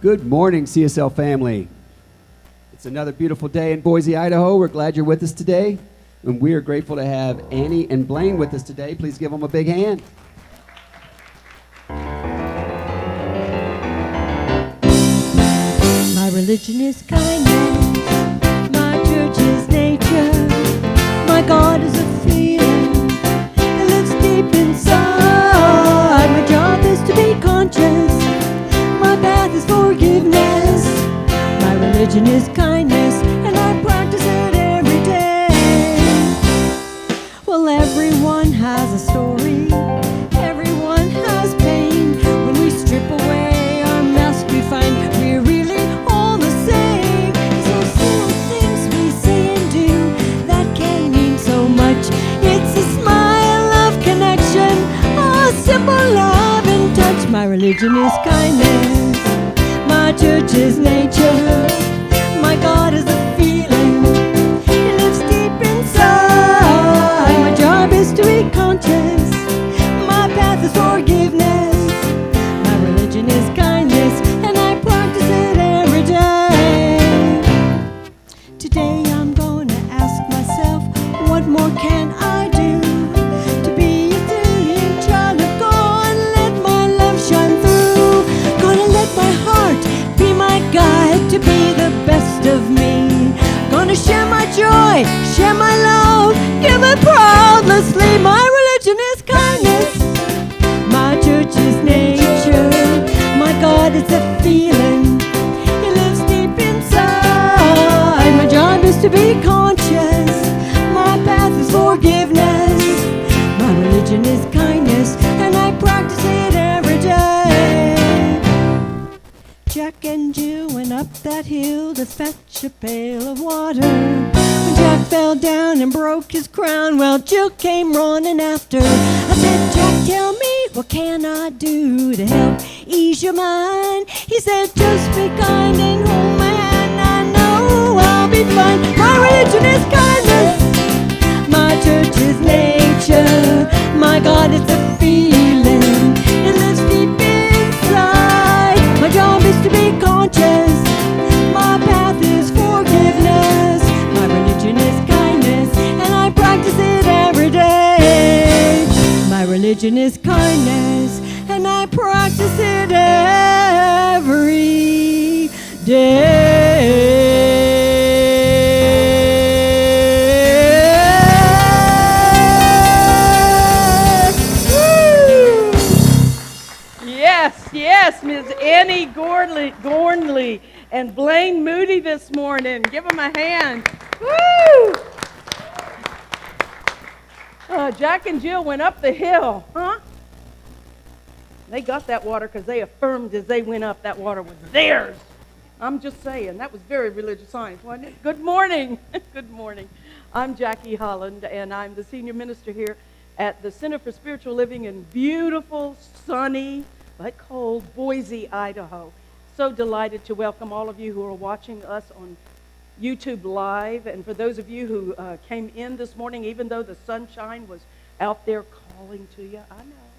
Good morning, CSL family. It's another beautiful day in Boise, Idaho. We're glad you're with us today, and we are grateful to have Annie and Blaine with us today. Please give them a big hand. My religion is kindness, my church is nature, my God is a feeling that lives deep inside. My job is to be conscious, my path is forgiveness. My religion is kindness, and I practice it every day. Well, everyone has a story, everyone has pain. When we strip away our mask, we find we're really all the same. So simple things we say and do that can mean so much. It's a smile of connection, a simple love and touch. My religion is kindness, my church is nature, my God is a feeling, He lives deep inside. My job is to be conscious, my path is forgiveness. My religion is kindness, and I practice it every day. Today I'm gonna ask myself, what more can I do to be a diligent child of God? Let my love shine through. Gonna let my heart be my guide to be the best of me. Gonna share my joy, share my love, give it proudlessly. My religion is kindness, my church is nature, my God is a feeling, He lives deep inside. My job is to be conscious, my path is forgiveness. My religion is kindness, and I practice it every day. Jack and Jill went up that hill to fetch a pail of water. When Jack fell down and broke his crown, well, Jill came running after. I said, Jack, tell me, what can I do to help ease your mind? He said, just be kind and hold my hand, I know I'll be fine. My religion is kindness, my church is nature, my God is a feeling, it lives deep inside. My job is to be conscious, my path is forgiveness. My religion is kindness, and I practice it every day. My religion is kindness, and I practice it every day. Woo! Yes, Ms. Annie Gornley and Blaine Moody this morning. Give them a hand. Woo! Jack and Jill went up the hill, huh? They got that water because they affirmed as they went up that water was theirs. I'm just saying, that was very religious science, wasn't it? Good morning. Good morning. I'm Jackie Holland, and I'm the senior minister here at the Center for Spiritual Living in beautiful, sunny, but cold Boise, Idaho. So delighted to welcome all of you who are watching us on YouTube Live, and for those of you who came in this morning, even though the sunshine was out there calling to you, I know.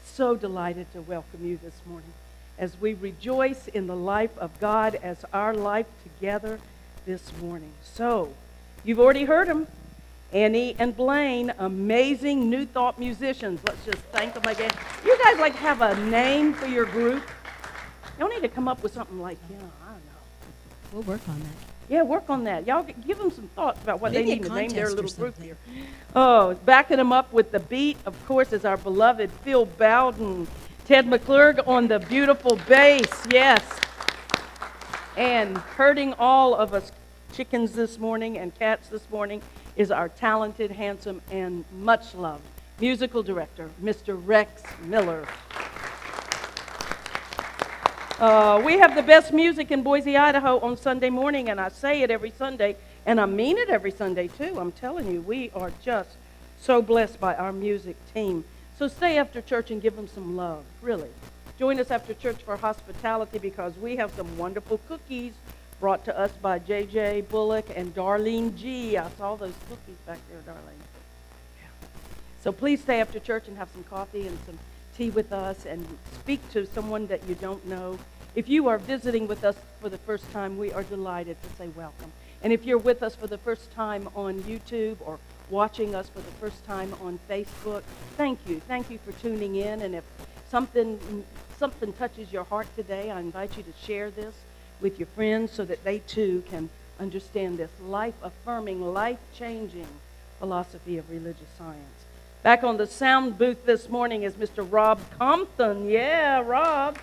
So delighted to welcome you this morning as we rejoice in the life of God as our life together this morning. So, you've already heard them. Annie and Blaine, amazing New Thought musicians. Let's just thank them again. You guys like have a name for your group? Y'all need to come up with something like, I don't know. We'll work on that. Yeah, work on that. Y'all give them some thoughts about what Maybe they need to name their little group something. here. Oh, backing them up with the beat, of course, is our beloved Phil Bowden. Ted McClurg on the beautiful bass, yes. And hurting all of us chickens this morning and cats this morning is our talented, handsome, and much loved musical director, Mr. Rex Miller. We have the best music in Boise, Idaho on Sunday morning, and I say it every Sunday, and I mean it every Sunday too. I'm telling you, we are just so blessed by our music team. So stay after church and give them some love, really. Join us after church for hospitality because we have some wonderful cookies brought to us by J.J. Bullock and Darlene G. I saw those cookies back there, Darlene. So please stay after church and have some coffee and some tea with us and speak to someone that you don't know If you are visiting with us for the first time, we are delighted to say welcome. And if you're with us for the first time on YouTube or watching us for the first time on Facebook, thank you. Thank you for tuning in. And if something touches your heart today, I invite you to share this with your friends so that they too can understand this life-affirming, life-changing philosophy of religious science. Back on the sound booth this morning is Mr. Rob Compton. Yeah, Rob.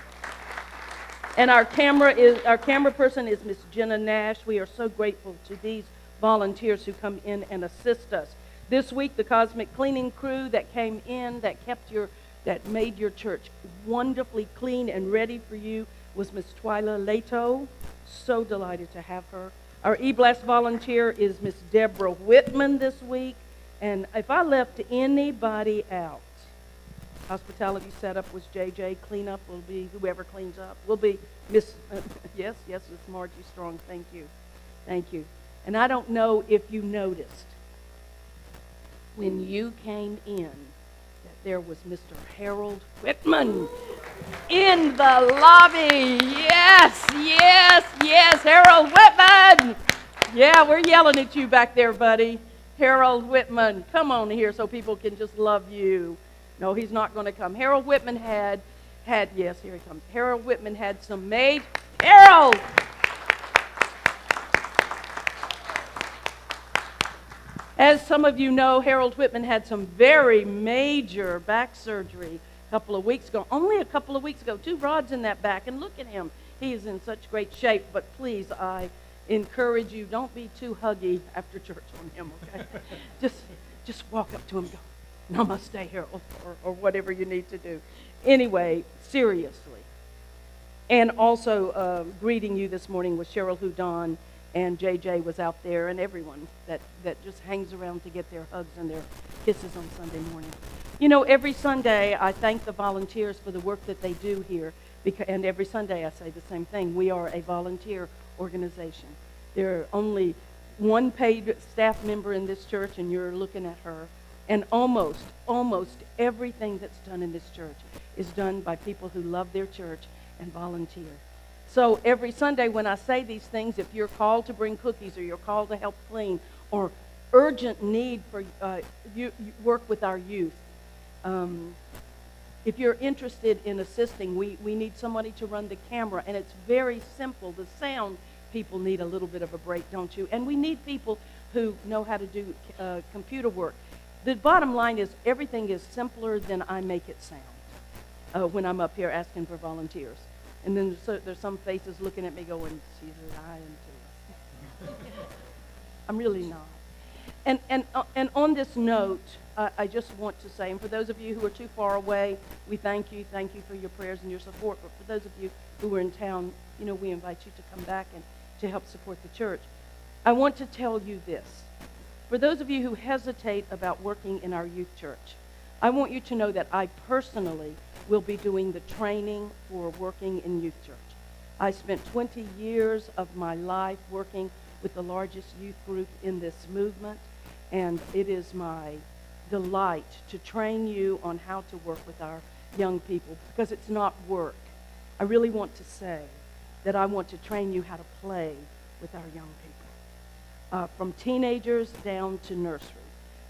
And our camera person is Miss Jenna Nash. We are so grateful to these volunteers who come in and assist us. This week, the cosmic cleaning crew that came in, that made your church wonderfully clean and ready for you was Miss Twyla Leto. So delighted to have her. Our E-Blast volunteer is Miss Deborah Whitman this week. And if I left anybody out, hospitality setup was JJ. Cleanup will be whoever cleans up. Will be Miss, yes, Miss Margie Strong. Thank you. And I don't know if you noticed when you came in that there was Mr. Harold Whitman in the lobby. Yes, Harold Whitman. Yeah, we're yelling at you back there, buddy. Harold Whitman, come on here so people can just love you. No, he's not going to come. Harold Whitman had, yes, here he comes. Harold Whitman had some made. Harold! As some of you know, Harold Whitman had some very major back surgery only a couple of weeks ago. 2 rods in that back, and look at him. He is in such great shape, but please, I encourage you, don't be too huggy after church on him, okay? just walk up to him and go, Namaste, Harold, or whatever you need to do. Anyway, seriously. And also greeting you this morning was Cheryl Houdon, and JJ was out there, and everyone that just hangs around to get their hugs and their kisses on Sunday morning. You know, every Sunday I thank the volunteers for the work that they do here, and every Sunday I say the same thing. We are a volunteer organization. There are only one paid staff member in this church, and you're looking at her. And almost everything that's done in this church is done by people who love their church and volunteer. So every Sunday when I say these things, if you're called to bring cookies or you're called to help clean or urgent need for you work with our youth, if you're interested in assisting, we need somebody to run the camera, and it's very simple. The sound people need a little bit of a break, don't you? And we need people who know how to do computer work. The bottom line is everything is simpler than I make it sound when I'm up here asking for volunteers. And then there's some faces looking at me going, she's lying to us. I'm really not. And on this note, I just want to say, and for those of you who are too far away, we thank you for your prayers and your support. But for those of you who are in town, you know, we invite you to come back and to help support the church. I want to tell you this. For those of you who hesitate about working in our youth church, I want you to know that I personally will be doing the training for working in youth church. I spent 20 years of my life working with the largest youth group in this movement, and it is my delight to train you on how to work with our young people, because it's not work. I really want to say that I want to train you how to play with our young people, from teenagers down to nursery.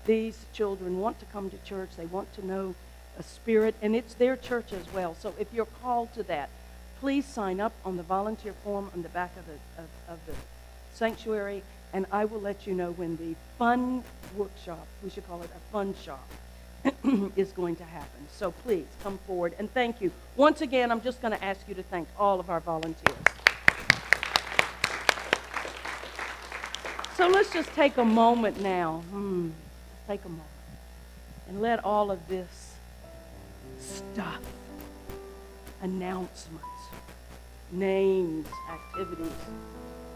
These children want to come to church. They want to know a spirit, and it's their church as well. So if you're called to that, please sign up on the volunteer form on the back of the sanctuary, and I will let you know when the fun workshop, we should call it a fun shop, is going to happen. So please come forward, and thank you. Once again, I'm just going to ask you to thank all of our volunteers. So let's just take a moment now. Take a moment and let all of this stuff, announcements, names, activities,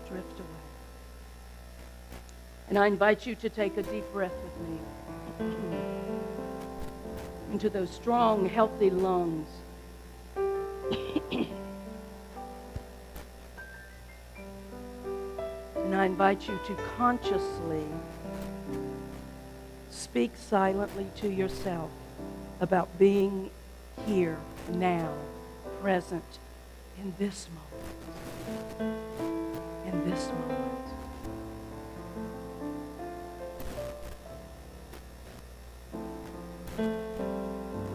drift away. And I invite you to take a deep breath with me into those strong, healthy lungs. And I invite you to consciously speak silently to yourself about being here, now, present in this moment. In this moment.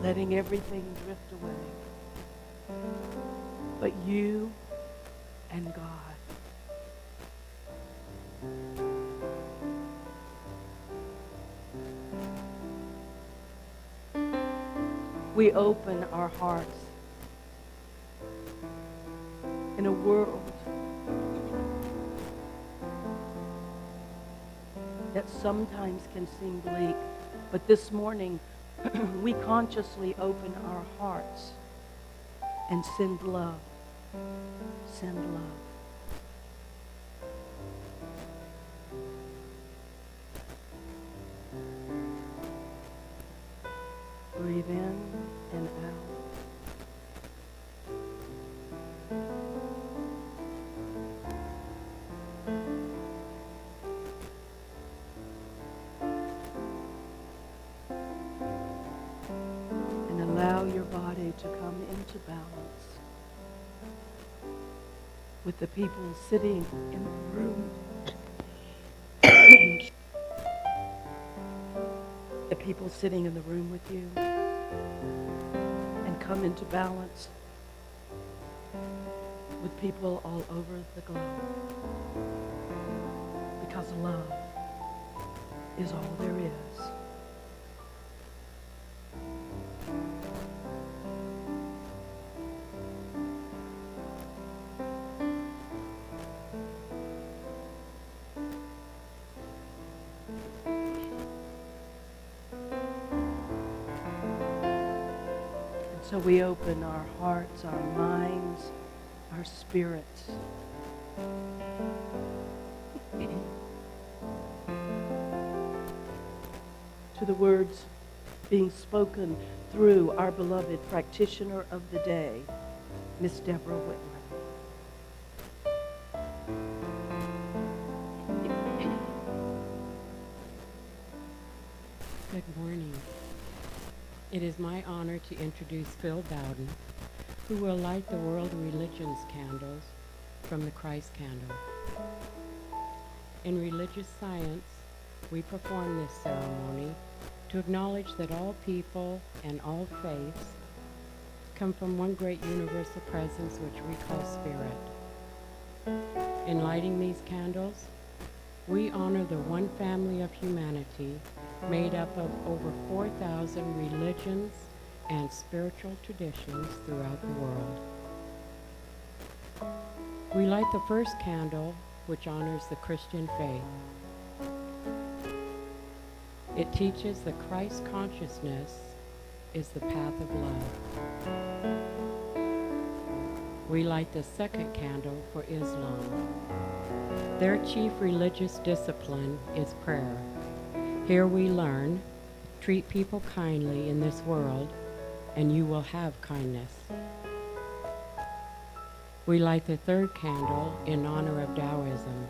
Letting everything drift away. But you and God. We open our hearts in a world that sometimes can seem bleak, but this morning we consciously open our hearts and send love. Send love. Breathe in and out. And allow your body to come into balance with the people sitting in the room. The people sitting in the room with you, and come into balance with people all over the globe, because love is all there is. So we open our hearts, our minds, our spirits to the words being spoken through our beloved practitioner of the day, Miss Deborah Whitman. Good morning. It is my honor to introduce Phil Bowden, who will light the world religions candles from the Christ candle. In religious science, we perform this ceremony to acknowledge that all people and all faiths come from one great universal presence which we call Spirit. In lighting these candles, we honor the one family of humanity made up of over 4,000 religions and spiritual traditions throughout the world. We light the first candle, which honors the Christian faith. It teaches that Christ consciousness is the path of love. We light the second candle for Islam. Their chief religious discipline is prayer. Here we learn, treat people kindly in this world, and you will have kindness. We light the third candle in honor of Taoism.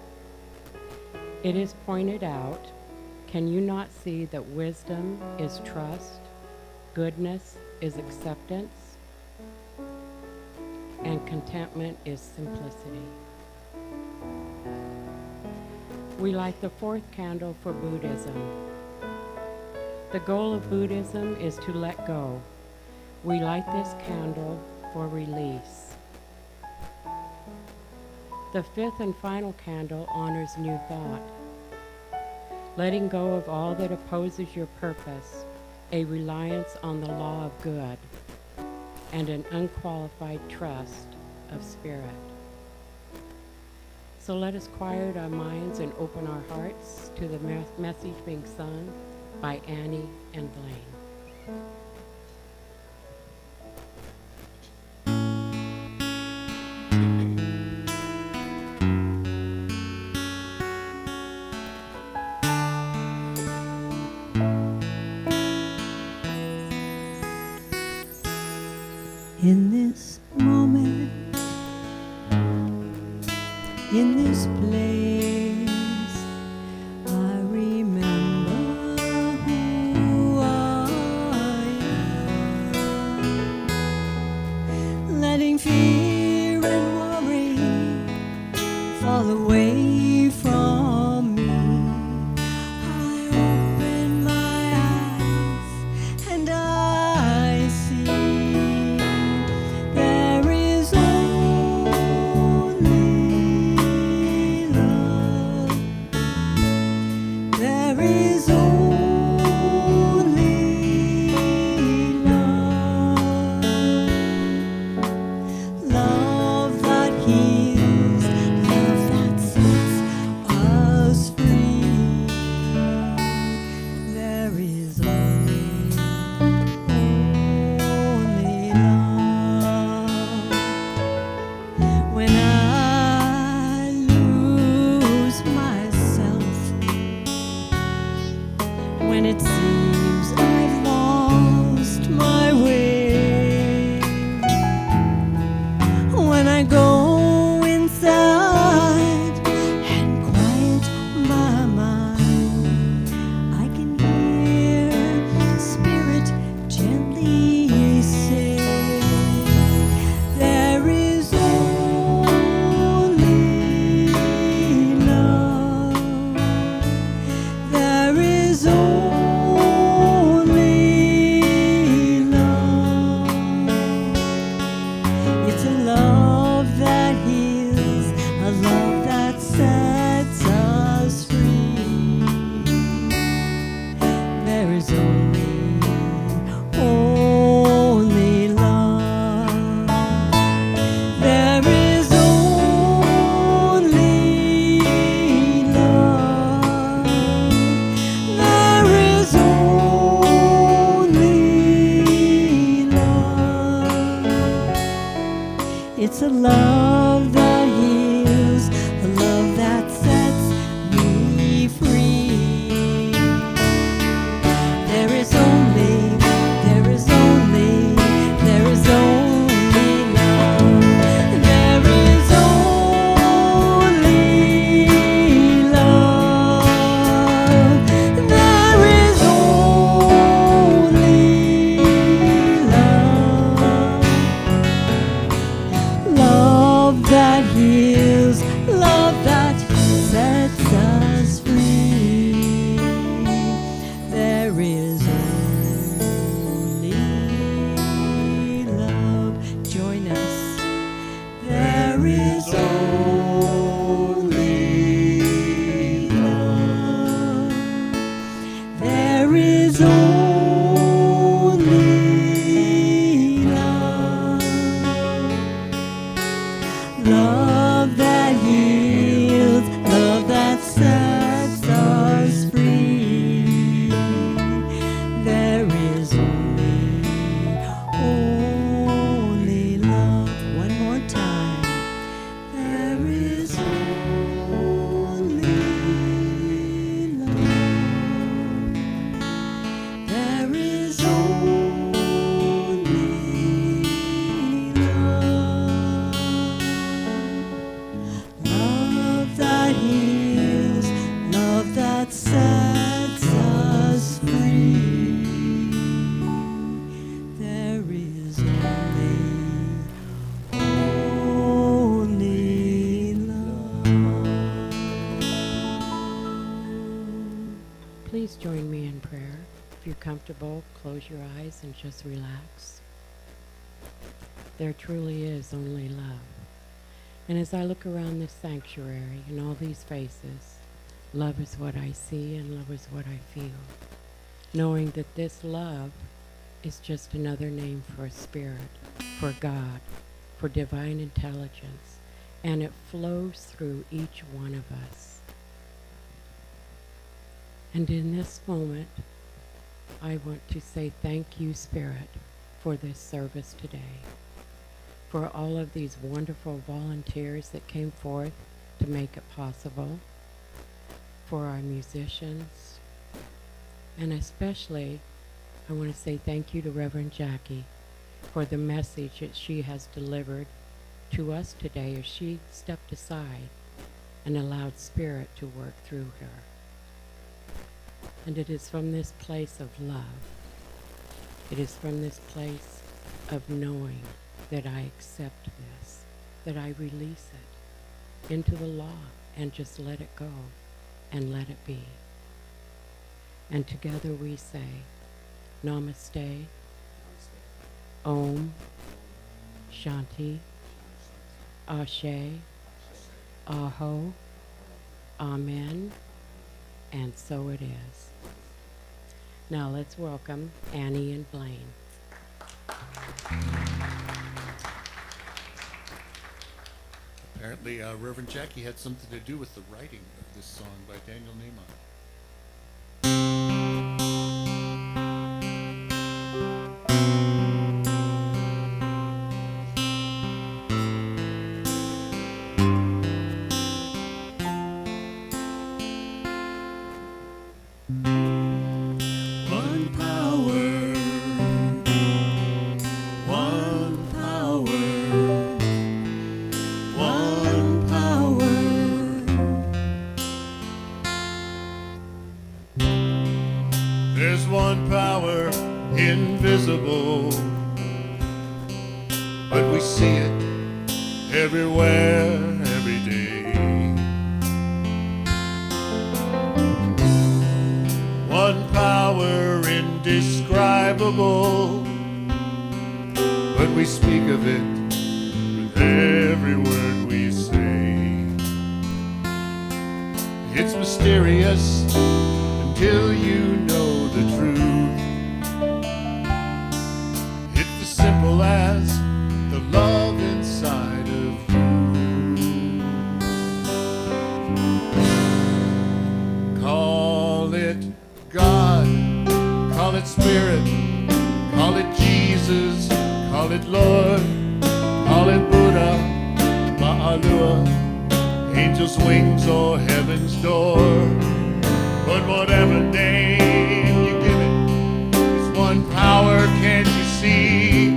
It is pointed out, can you not see that wisdom is trust, goodness is acceptance, and contentment is simplicity? We light the fourth candle for Buddhism. The goal of Buddhism is to let go. We light this candle for release. The fifth and final candle honors new thought. Letting go of all that opposes your purpose, a reliance on the law of good, and an unqualified trust of spirit. So let us quiet our minds and open our hearts to the message being sung by Annie and Blaine. In this moment, in this place, I remember who I am, letting fear heals, love that sets us free. There is only love. When I lose myself, when it seems I've lost my way, when I go inside and quiet my mind, I can hear Spirit gently say, there is only love. There is only love. It's a love that heals, a love that sets us free. There is only love. There is only love. There is only love. It's a love that heals, a love that sets me free. There is only love. There is only love. There is only love. Love that heals, love that sets us free. There is only love. Join us. There is only love. There is only love. Love that heals, love that sets us free. There is only love. One more time. There is only love. There is only love. Love that heals, love that sets us free. There is only love. Please join me in prayer. If you're comfortable, close your eyes and just relax. There truly is only love. And as I look around this sanctuary and all these faces, love is what I see and love is what I feel. Knowing that this love is just another name for a spirit, for God, for divine intelligence, and it flows through each one of us. And in this moment, I want to say thank you, Spirit, for this service today, for all of these wonderful volunteers that came forth to make it possible, for our musicians, and especially I want to say thank you to Reverend Jackie for the message that she has delivered to us today as she stepped aside and allowed Spirit to work through her. And it is from this place of love, it is from this place of knowing that I accept this, that I release it into the law and just let it go and let it be. And together we say, Namaste, Om, Shanti, Ashe, Aho, Amen, and so it is. Now let's welcome Annie and Blaine. Apparently, Reverend Jackie had something to do with the writing of this song by Daniel Naiman. One power, one power, one power. There's one power invisible, but we see it everywhere, every day. One power indescribable, but we speak of it with every word we say. It's mysterious until you know the truth. It's as simple as the love inside of you. Call it God, call it Spirit, call it Jesus, call it Lord, call it Buddha, Ma'alua, angels' wings or heaven's door. But whatever name you give it, it's one power, can't you see?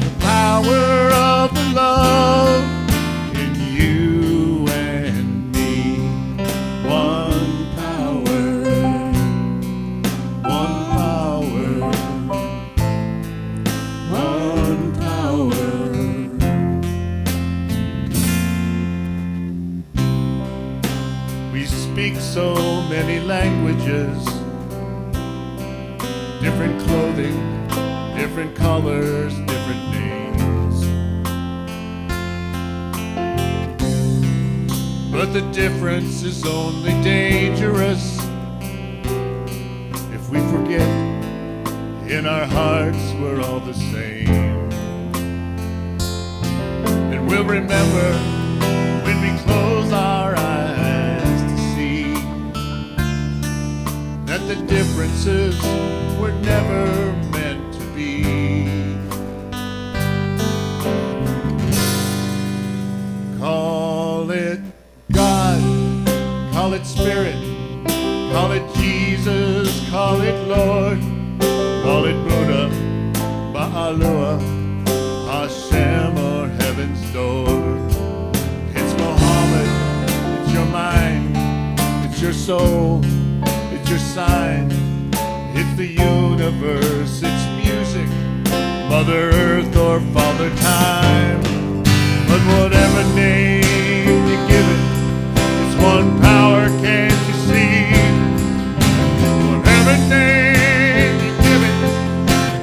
The power of the love in you and me. One power, one power, one power. We speak so many languages, different clothing, different colors, different names. But the difference is only dangerous if we forget in our hearts we're all the same. And we'll remember when we close our eyes to see that the differences were never meant to be. Call it God, call it Spirit, call it Jesus, call it Lord, call it Buddha, Ba'alua, Hashem, or heaven's door. It's Muhammad, it's your mind, it's your soul, it's your sign, it's the universe, it's music, Mother Earth or Father Time. But whatever name you give it, it's one power, can't you see? Whatever name you give it,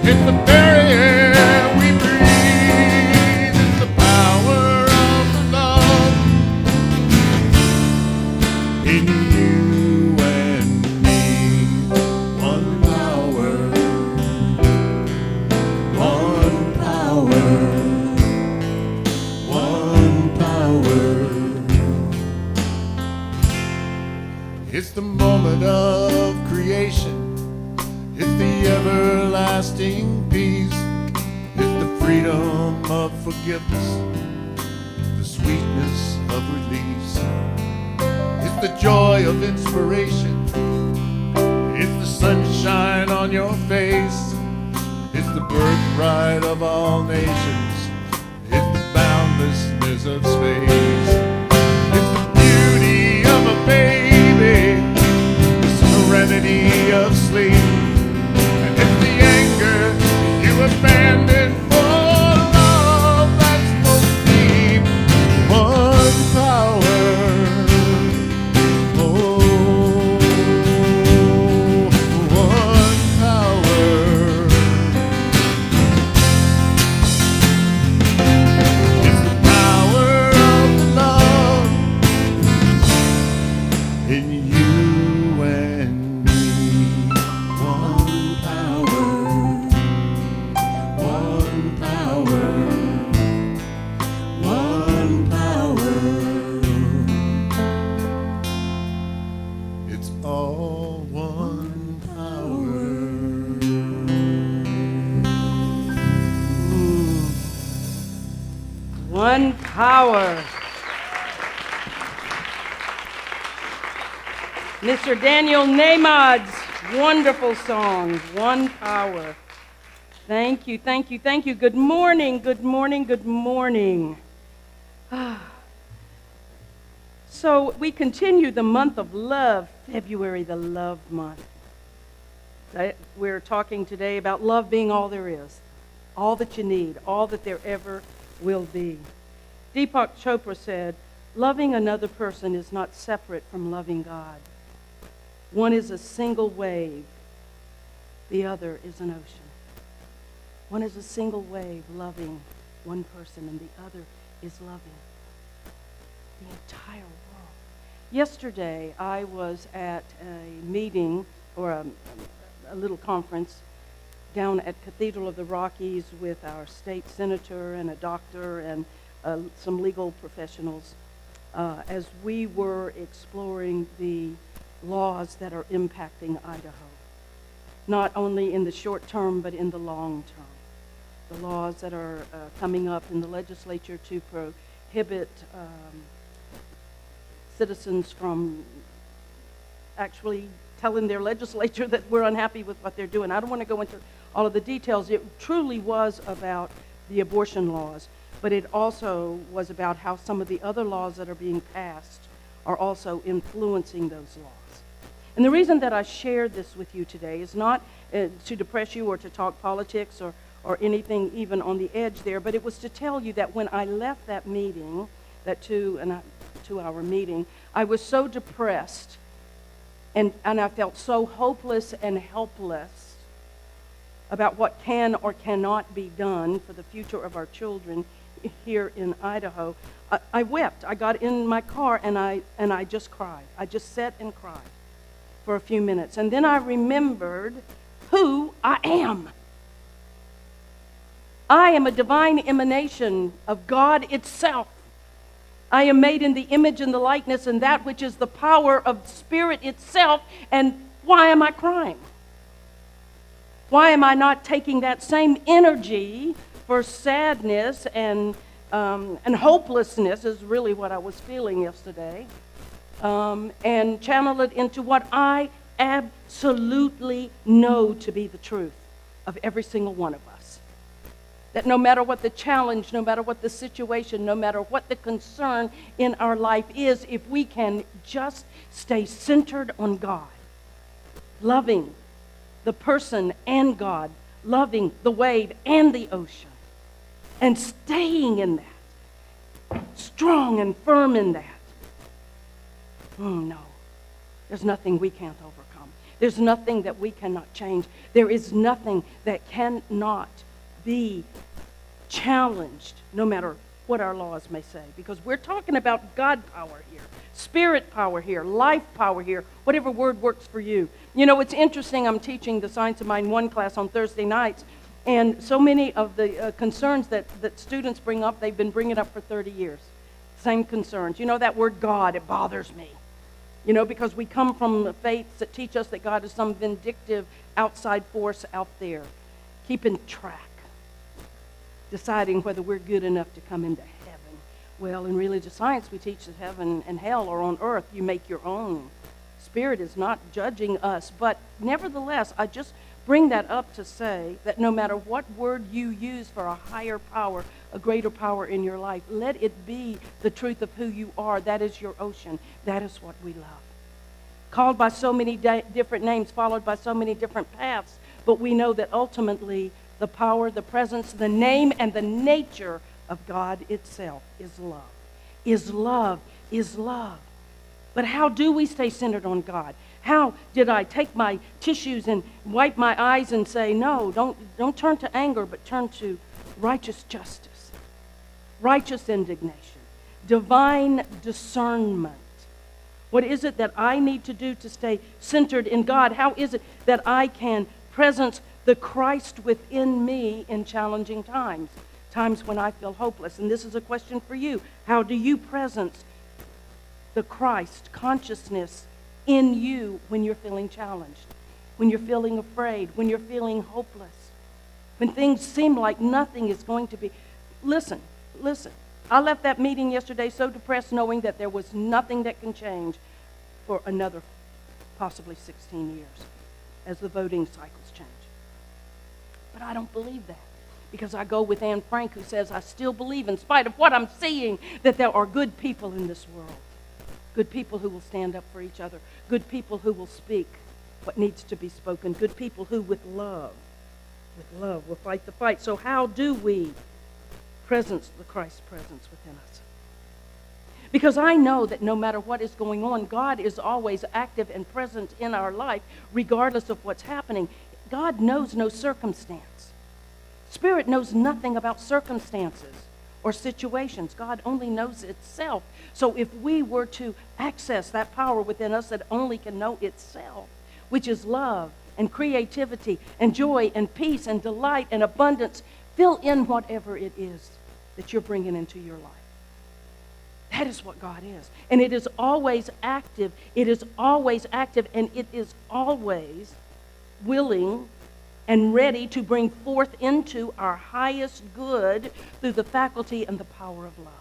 it's the very air we breathe. It's the power of the love in you and me. One power, one power, one power. It's the moment of creation. It's the everlasting peace. It's the freedom of forgiveness, the sweetness of release. It's the joy of inspiration. It's the sunshine on your face. It's the birthright of all nations. It's the boundlessness of space. It's the beauty of a baby, the serenity of sleep. And it's the anger you abandoned for love that's most deep. One power, oh, one power. It's the power of the love power. Mr. Daniel Namaud's wonderful song, One Power. Thank you, thank you, thank you. Good morning, good morning, good morning. So we continue the month of love, February, the love month. We're talking today about love being all there is, all that you need, all that there ever will be. Deepak Chopra said, loving another person is not separate from loving God. One is a single wave, the other is an ocean. One is a single wave loving one person, and the other is loving the entire world. Yesterday, I was at a meeting, or a little conference, down at Cathedral of the Rockies with our state senator and a doctor and some legal professionals as we were exploring the laws that are impacting Idaho, not only in the short term, but in the long term. The laws that are coming up in the legislature to prohibit citizens from actually telling their legislature that we're unhappy with what they're doing. I don't want to go into all of the details. It truly was about the abortion laws, but it also was about how some of the other laws that are being passed are also influencing those laws. And the reason that I shared this with you today is not to depress you or to talk politics or anything even on the edge there, but it was to tell you that when I left that meeting, that 2-hour meeting, I was so depressed and I felt so hopeless and helpless about what can or cannot be done for the future of our children here in Idaho. I wept. I got in my car and I just cried. I just sat and cried for a few minutes. And then I remembered who I am. I am a divine emanation of God itself. I am made in the image and the likeness and that which is the power of Spirit itself. And why am I crying? Why am I not taking that same energy for sadness and hopelessness is really what I was feeling yesterday, and channel it into what I absolutely know to be the truth of every single one of us. That no matter what the challenge, no matter what the situation, no matter what the concern in our life is, if we can just stay centered on God, loving the person and God, loving the wave and the ocean, and staying in that, strong and firm in that. No, there's nothing we can't overcome. There's nothing that we cannot change. There is nothing that cannot be challenged, no matter what our laws may say, because we're talking about God power here, Spirit power here, life power here, whatever word works for you. You know, it's interesting, I'm teaching the Science of Mind 1 class on Thursday nights, and so many of the concerns that students bring up, they've been bringing up for 30 years. Same concerns. You know, that word God, it bothers me. You know, because we come from faiths that teach us that God is some vindictive outside force out there, keeping track, deciding whether we're good enough to come into heaven. Well, in religious science, we teach that heaven and hell are on earth. You make your own. Spirit is not judging us, but nevertheless, I just bring that up to say that no matter what word you use for a higher power, a greater power in your life, let it be the truth of who you are. That is your ocean. That is what we love. Called by so many different names, followed by so many different paths, but we know that ultimately the power, the presence, the name, and the nature of God itself is love. Is love. Is love. But how do we stay centered on God? How did I take my tissues and wipe my eyes and say, no, don't turn to anger, but turn to righteous justice, righteous indignation, divine discernment. What is it that I need to do to stay centered in God? How is it that I can presence the Christ within me in challenging times, times when I feel hopeless? And this is a question for you. How do you presence the Christ consciousness in you when you're feeling challenged, when you're feeling afraid, when you're feeling hopeless, when things seem like nothing is going to be? Listen. I left that meeting yesterday so depressed knowing that there was nothing that can change for another possibly 16 years as the voting cycles change. But I don't believe that because I go with Anne Frank, who says, I still believe, in spite of what I'm seeing, that there are good people in this world. Good people who will stand up for each other. Good people who will speak what needs to be spoken. Good people who, with love, will fight the fight. So how do we presence the Christ presence within us? Because I know that no matter what is going on, God is always active and present in our life, regardless of what's happening. God knows no circumstance. Spirit knows nothing about circumstances or situations. God only knows itself. So if we were to access that power within us that only can know itself, which is love and creativity and joy and peace and delight and abundance, fill in whatever it is that you're bringing into your life. That is what God is. And it is always active. It is always active, and it is always willing and ready to bring forth into our highest good through the faculty and the power of love.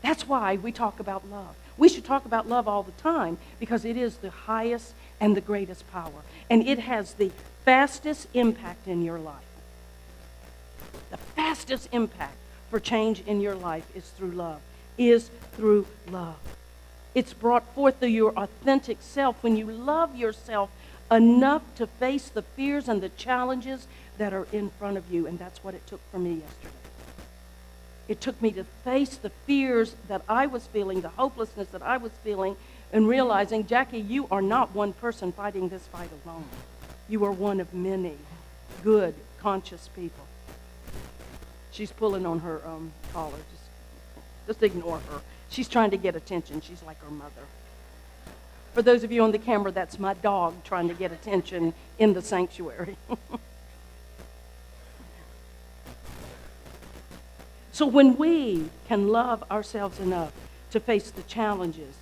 That's why we talk about love. We should talk about love all the time because it is the highest and the greatest power. And it has the fastest impact in your life. The fastest impact for change in your life is through love. It's brought forth through your authentic self when you love yourself enough to face the fears and the challenges that are in front of you. And that's what it took for me yesterday. It took me to face the fears that I was feeling, the hopelessness that I was feeling, and realizing, Jackie, you are not one person fighting this fight alone. You are one of many good, conscious people. She's pulling on her collar. Just ignore her. She's trying to get attention. She's like her mother. For those of you on the camera, that's my dog trying to get attention in the sanctuary. So when we can love ourselves enough to face the challenges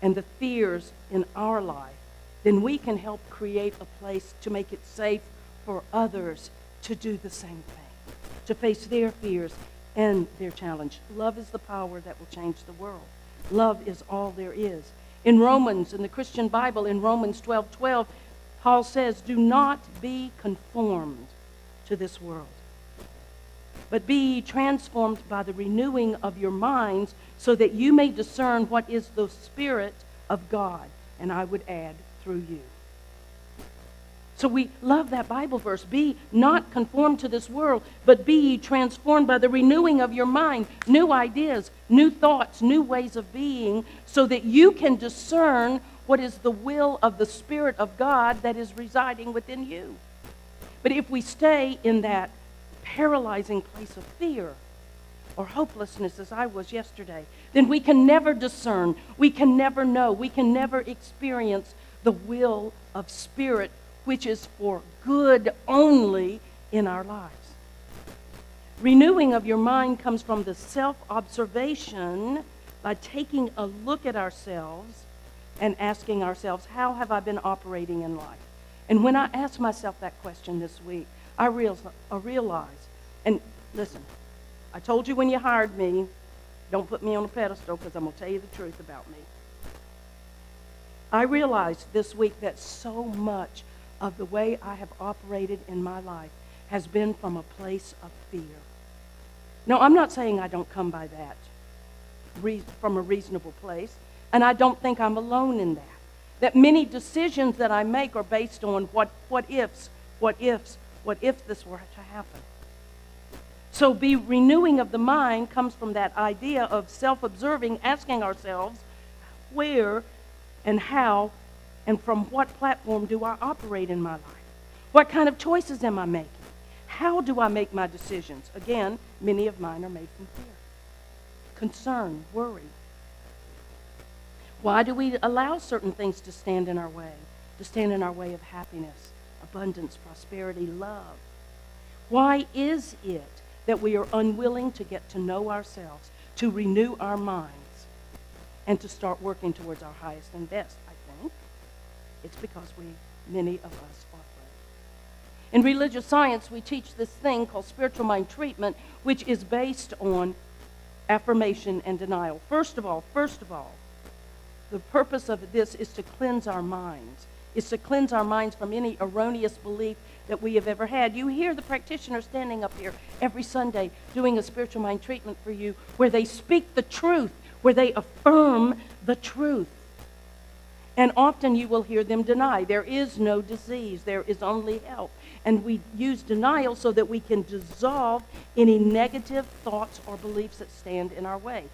and the fears in our life, then we can help create a place to make it safe for others to do the same thing, to face their fears and their challenge. Love is the power that will change the world. Love is all there is. In Romans, in the Christian Bible, in Romans 12:12, Paul says, do not be conformed to this world, but be transformed by the renewing of your minds so that you may discern what is the Spirit of God. And I would add, through you. So we love that Bible verse. Be not conformed to this world, but be transformed by the renewing of your mind. New ideas, new thoughts, new ways of being, so that you can discern what is the will of the Spirit of God that is residing within you. But if we stay in that paralyzing place of fear or hopelessness, as I was yesterday, then we can never discern, we can never know, we can never experience the will of Spirit, which is for good only in our lives. Renewing of your mind comes from the self-observation by taking a look at ourselves and asking ourselves, how have I been operating in life? And when I asked myself that question this week, I realized, and listen, I told you when you hired me, don't put me on a pedestal because I'm going to tell you the truth about me. I realized this week that so much of the way I have operated in my life has been from a place of fear. No, I'm not saying I don't come by that from a reasonable place, and I don't think I'm alone in that. That many decisions that I make are based on what if this were to happen. So be renewing of the mind comes from that idea of self-observing, asking ourselves where and how and from what platform do I operate in my life? What kind of choices am I making? How do I make my decisions? Again, many of mine are made from fear, concern, worry. Why do we allow certain things to stand in our way? To stand in our way of happiness, abundance, prosperity, love. Why is it that we are unwilling to get to know ourselves, to renew our minds, and to start working towards our highest and best? I think it's because many of us are afraid. In religious science, we teach this thing called spiritual mind treatment, which is based on affirmation and denial. First of all, the purpose of this is to cleanse our minds. It's to cleanse our minds from any erroneous belief that we have ever had. You hear the practitioner standing up here every Sunday doing a spiritual mind treatment for you where they speak the truth, where they affirm the truth. And often you will hear them deny. There is no disease. There is only health. And we use denial so that we can dissolve any negative thoughts or beliefs that stand in our way.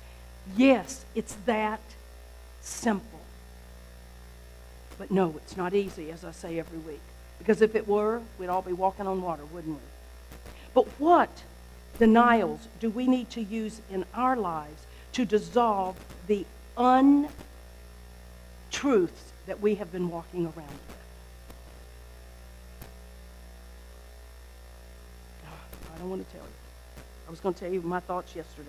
Yes, it's that simple. But no, it's not easy, as I say every week. Because if it were, we'd all be walking on water, wouldn't we? But what denials do we need to use in our lives to dissolve the untruths that we have been walking around with? I don't want to tell you. I was going to tell you my thoughts yesterday.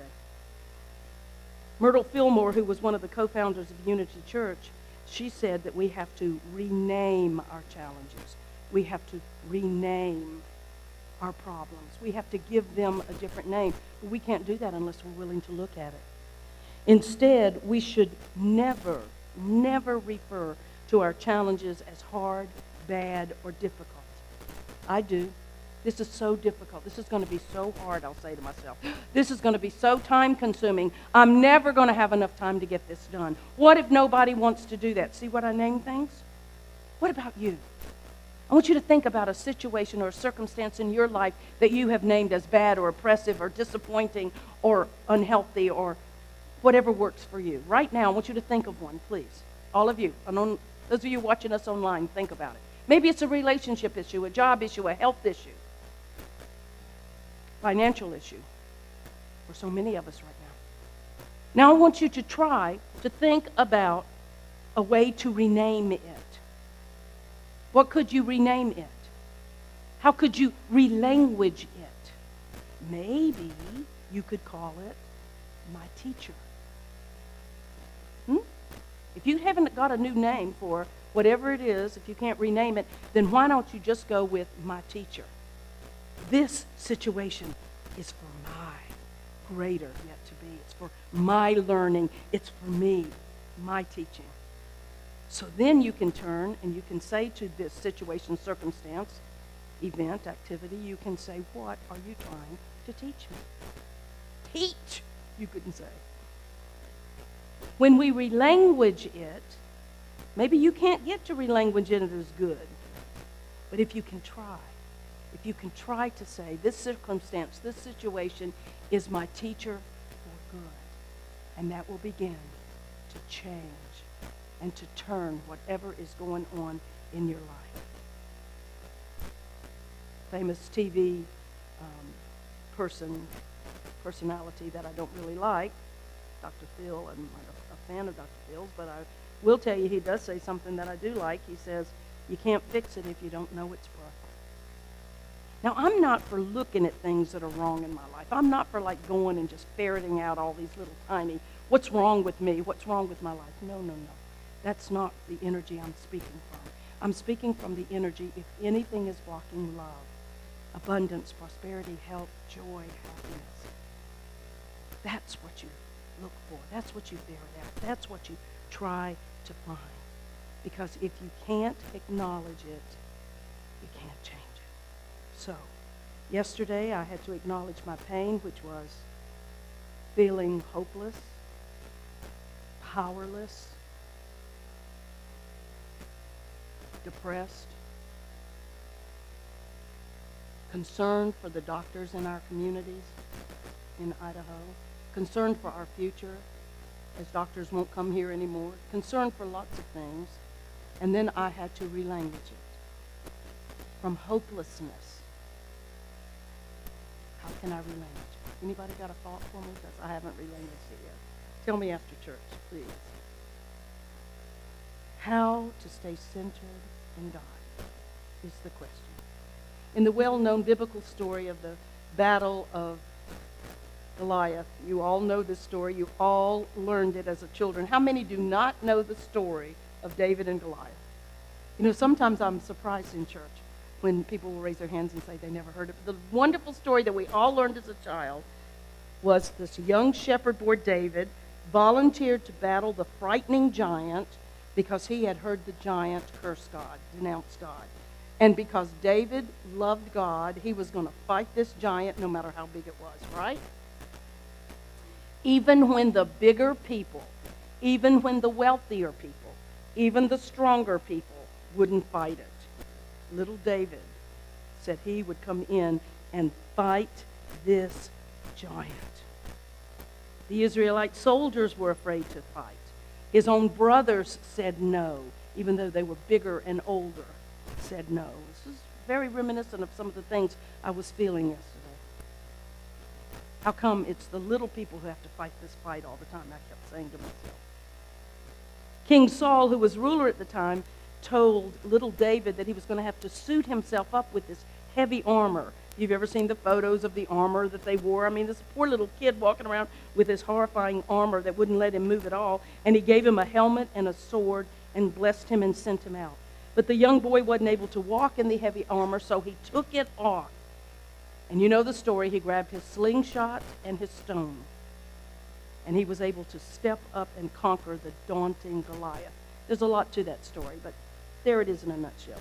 Myrtle Fillmore, who was one of the co-founders of Unity Church, she said that we have to rename our challenges. We have to rename our problems. We have to give them a different name. We can't do that unless we're willing to look at it. Instead, we should never refer to our challenges as hard, bad, or difficult. I do. This is so difficult. This is going to be so hard, I'll say to myself. This is going to be so time-consuming. I'm never going to have enough time to get this done. What if nobody wants to do that? See what I name things? What about you? I want you to think about a situation or a circumstance in your life that you have named as bad or oppressive or disappointing or unhealthy or whatever works for you. Right now, I want you to think of one, please. All of you. Those of you watching us online, think about it. Maybe it's a relationship issue, a job issue, a health issue, financial issue, for so many of us right now. Now I want you to try to think about a way to rename it. What could you rename it? How could you relanguage it? Maybe you could call it my teacher. If you haven't got a new name for whatever it is, if you can't rename it, then why don't you just go with my teacher? This situation is for my greater yet to be. It's for my learning. It's for me, my teaching. So then you can turn and you can say to this situation, circumstance, event, activity, you can say, what are you trying to teach me? Teach, you couldn't say. When we relanguage it, maybe you can't get to relanguage it as good, but if you can try to say, this circumstance, this situation is my teacher for good, and that will begin to change and to turn whatever is going on in your life. Famous TV personality that I don't really like, Dr. Phil. I'm not a fan of Dr. Phil's, but I will tell you he does say something that I do like. He says, you can't fix it if you don't know it's broken. Now, I'm not for looking at things that are wrong in my life. I'm not for like going and just ferreting out all these little tiny, what's wrong with me, what's wrong with my life. No. That's not the energy I'm speaking from. I'm speaking from the energy, if anything is blocking love, abundance, prosperity, health, joy, happiness. That's what you look for. That's what you ferret out. That's what you try to find. Because if you can't acknowledge it, you can't change it. So, yesterday I had to acknowledge my pain, which was feeling hopeless, powerless, depressed, concerned for the doctors in our communities in Idaho, concerned for our future as doctors won't come here anymore, concerned for lots of things, and then I had to relanguage it from hopelessness. How can I relanguage it? Anybody got a thought for me? Because I haven't relanguaged it yet. Tell me after church, please. How to stay centered in God is the question. In the well-known biblical story of the battle of Goliath, you all know this story. You all learned it as a children. How many do not know the story of David and Goliath? You know, sometimes I'm surprised in church when people will raise their hands and say they never heard it. But the wonderful story that we all learned as a child was this young shepherd boy, David, volunteered to battle the frightening giant because he had heard the giant curse God, denounce God. And because David loved God, he was going to fight this giant no matter how big it was, right? Even when the bigger people, even when the wealthier people, even the stronger people wouldn't fight it, little David said he would come in and fight this giant. The Israelite soldiers were afraid to fight. His own brothers said no, even though they were bigger and older, said no. This is very reminiscent of some of the things I was feeling yesterday. How come it's the little people who have to fight this fight all the time? I kept saying to myself. King Saul, who was ruler at the time, told little David that he was going to have to suit himself up with this heavy armor. You've ever seen the photos of the armor that they wore? I mean, this poor little kid walking around with this horrifying armor that wouldn't let him move at all. And he gave him a helmet and a sword and blessed him and sent him out. But the young boy wasn't able to walk in the heavy armor, so he took it off. And you know the story. He grabbed his slingshot and his stone. And he was able to step up and conquer the daunting Goliath. There's a lot to that story, but there it is in a nutshell.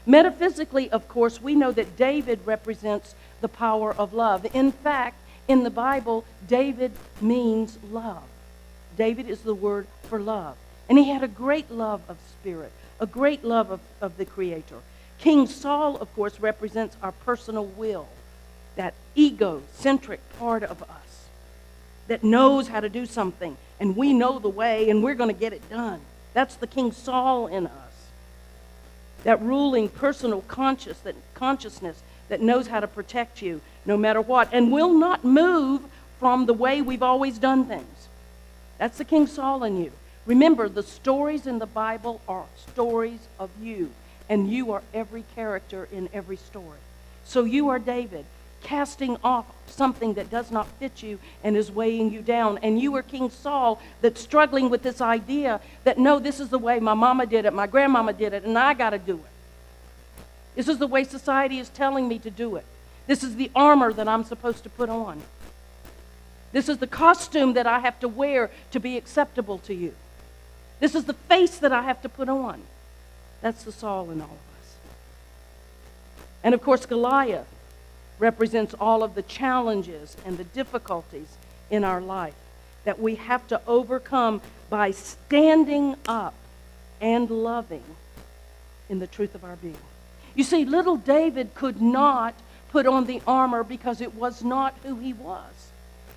Metaphysically, of course, we know that David represents the power of love. In fact, in the Bible, David means love. David is the word for love. And he had a great love of spirit, a great love of the Creator. King Saul, of course, represents our personal will, that egocentric part of us that knows how to do something, and we know the way, and we're going to get it done. That's the King Saul in us. That ruling personal consciousness that knows how to protect you no matter what, and will not move from the way we've always done things. That's the King Saul in you. Remember, the stories in the Bible are stories of you, and you are every character in every story. So you are David, casting off something that does not fit you and is weighing you down. And you are King Saul that's struggling with this idea that, no, this is the way my mama did it, my grandmama did it, and I got to do it. This is the way society is telling me to do it. This is the armor that I'm supposed to put on. This is the costume that I have to wear to be acceptable to you. This is the face that I have to put on. That's the Saul in all of us. And of course, Goliath represents all of the challenges and the difficulties in our life that we have to overcome by standing up and loving in the truth of our being. You see, little David could not put on the armor because it was not who he was.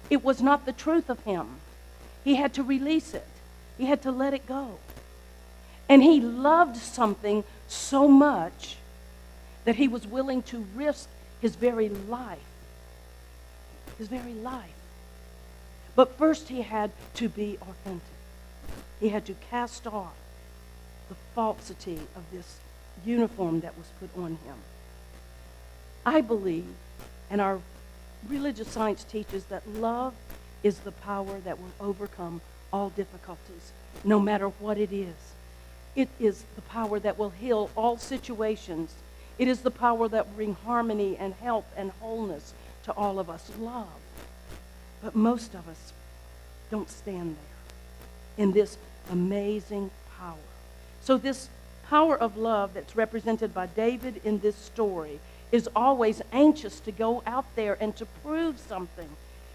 It was not the truth of him. He had to release it. He had to let it go. And he loved something so much that he was willing to risk his very life. His very life. But first he had to be authentic. He had to cast off the falsity of this uniform that was put on him. I believe, and our religious science teaches, that love is the power that will overcome all difficulties, no matter what it is. It is the power that will heal all situations. It is the power that will bring harmony and help and wholeness to all of us. Love. But most of us don't stand there in this amazing power. So this power of love that's represented by David in this story is always anxious to go out there and to prove something.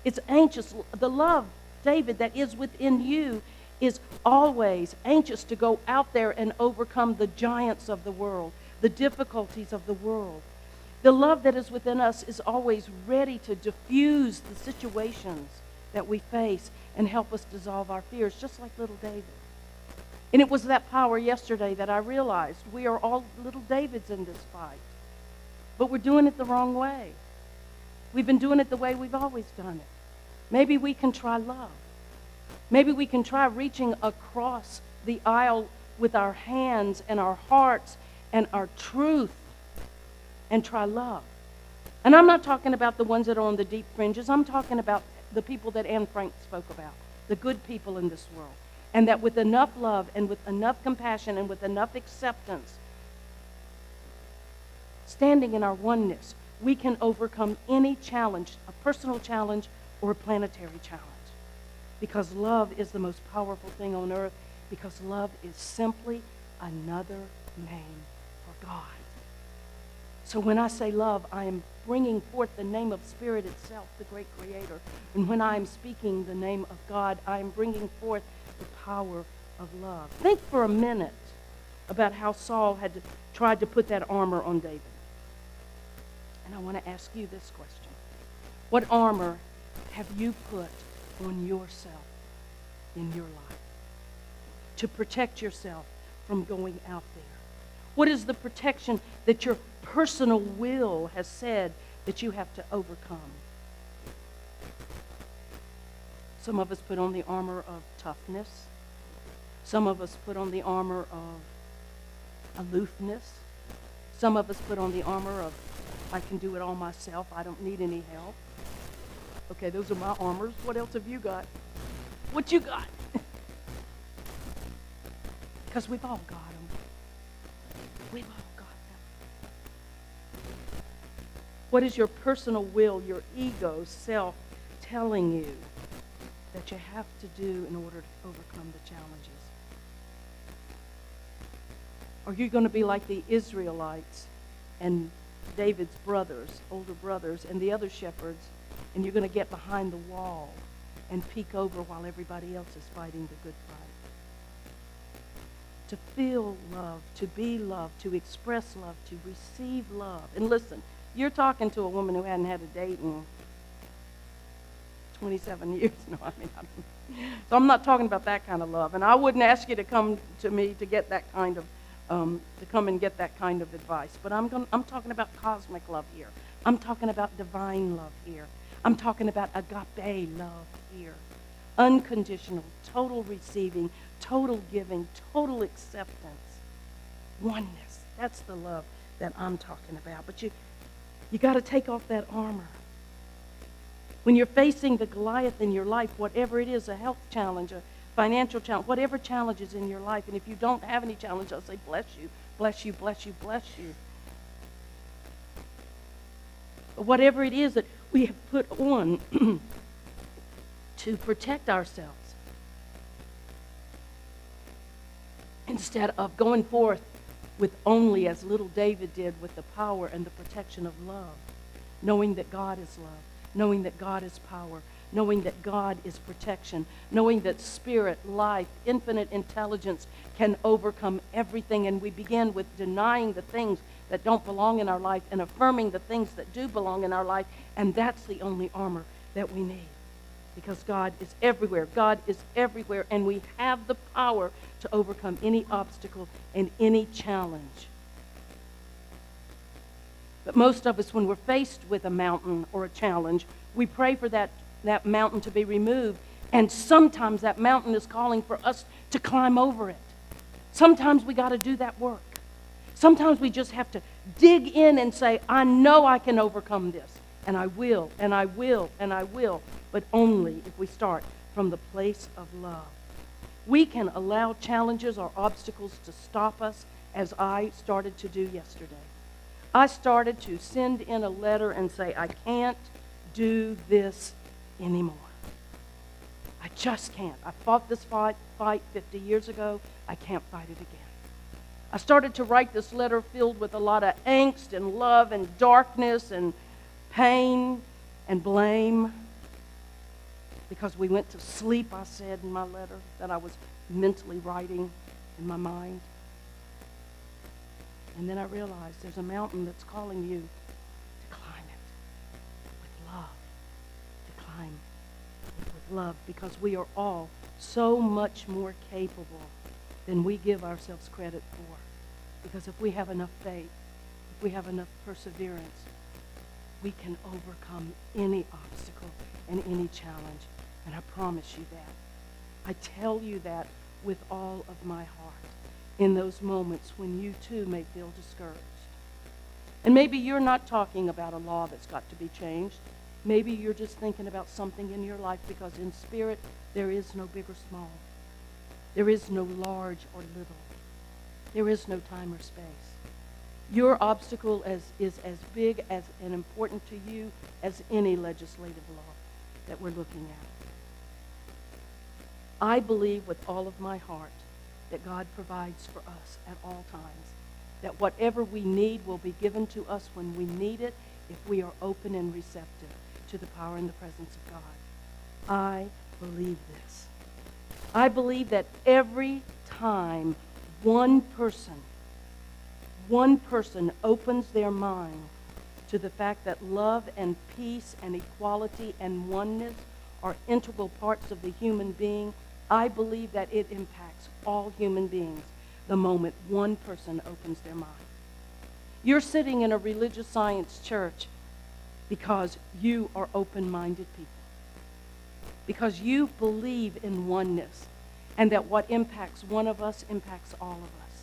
It's anxious. The love, David, that is within you is always anxious to go out there and overcome the giants of the world, the difficulties of the world. The love that is within us is always ready to diffuse the situations that we face and help us dissolve our fears, just like little David. And it was that power yesterday that I realized we are all little Davids in this fight. But we're doing it the wrong way. We've been doing it the way we've always done it. Maybe we can try love. Maybe we can try reaching across the aisle with our hands and our hearts and our truth and try love. And I'm not talking about the ones that are on the deep fringes. I'm talking about the people that Anne Frank spoke about, the good people in this world. And that with enough love and with enough compassion and with enough acceptance, standing in our oneness, we can overcome any challenge, a personal challenge or a planetary challenge. Because love is the most powerful thing on earth. Because love is simply another name for God. So when I say love, I am bringing forth the name of Spirit itself, the great Creator. And when I am speaking the name of God, I am bringing forth the power of love. Think for a minute about how Saul had tried to put that armor on David. And I want to ask you this question. What armor have you put on yourself in your life to protect yourself from going out there? What is the protection that your personal will has said that you have to overcome? Some of us put on the armor of toughness. Some of us put on the armor of aloofness. Some of us put on the armor of, I can do it all myself. I don't need any help. Okay, those are my armors. What else have you got? What you got? Because we've all got them. We've all got them. What is your personal will, your ego, self telling you that you have to do in order to overcome the challenges? Are you going to be like the Israelites and David's brothers, older brothers, and the other shepherds, and you're going to get behind the wall and peek over while everybody else is fighting the good fight? To feel love, to be loved, to express love, to receive love. And listen, you're talking to a woman who hadn't had a date in 27 years. No, I mean, I don't. So I'm not talking about that kind of love. And I wouldn't ask you to come to me to get that kind of, to come and get that kind of advice. But I'm talking about cosmic love here. I'm talking about divine love here. I'm talking about agape love here. Unconditional, total receiving, total giving, total acceptance, oneness. That's the love that I'm talking about. But you got to take off that armor. When you're facing the Goliath in your life, whatever it is, a health challenge, a financial challenge, whatever challenge is in your life, and if you don't have any challenge, I'll say bless you, bless you, bless you, bless you. But whatever it is that we have put on to protect ourselves, instead of going forth with only, as little David did, with the power and the protection of love, knowing that God is love, knowing that God is power, knowing that God is protection, knowing that spirit, life, infinite intelligence can overcome everything. And we begin with denying the things that don't belong in our life and affirming the things that do belong in our life. And that's the only armor that we need. Because God is everywhere. God is everywhere. And we have the power to overcome any obstacle and any challenge. But most of us, when we're faced with a mountain or a challenge, we pray for that mountain to be removed. And sometimes that mountain is calling for us to climb over it. Sometimes we got to do that work. Sometimes we just have to dig in and say, I know I can overcome this. And I will, and I will, and I will. But only if we start from the place of love. We can allow challenges or obstacles to stop us, as I started to do yesterday. I started to send in a letter and say, I can't do this anymore. I just can't. I fought this fight 50 years ago. I can't fight it again. I started to write this letter filled with a lot of angst and love and darkness and pain and blame. Because we went to sleep, I said in my letter that I was mentally writing in my mind. And then I realized there's a mountain that's calling you to climb it with love. To climb it with love, because we are all so much more capable than we give ourselves credit for. Because if we have enough faith, if we have enough perseverance, we can overcome any obstacle and any challenge. And I promise you that. I tell you that with all of my heart in those moments when you too may feel discouraged. And maybe you're not talking about a law that's got to be changed. Maybe you're just thinking about something in your life, because in spirit there is no big or small. There is no large or little. There is no time or space. Your obstacle is as big as and important to you as any legislative law that we're looking at. I believe with all of my heart that God provides for us at all times, that whatever we need will be given to us when we need it if we are open and receptive to the power and the presence of God. I believe this. I believe that every time one person opens their mind to the fact that love and peace and equality and oneness are integral parts of the human being, I believe that it impacts all human beings the moment one person opens their mind. You're sitting in a religious science church because you are open-minded people, because you believe in oneness and that what impacts one of us impacts all of us.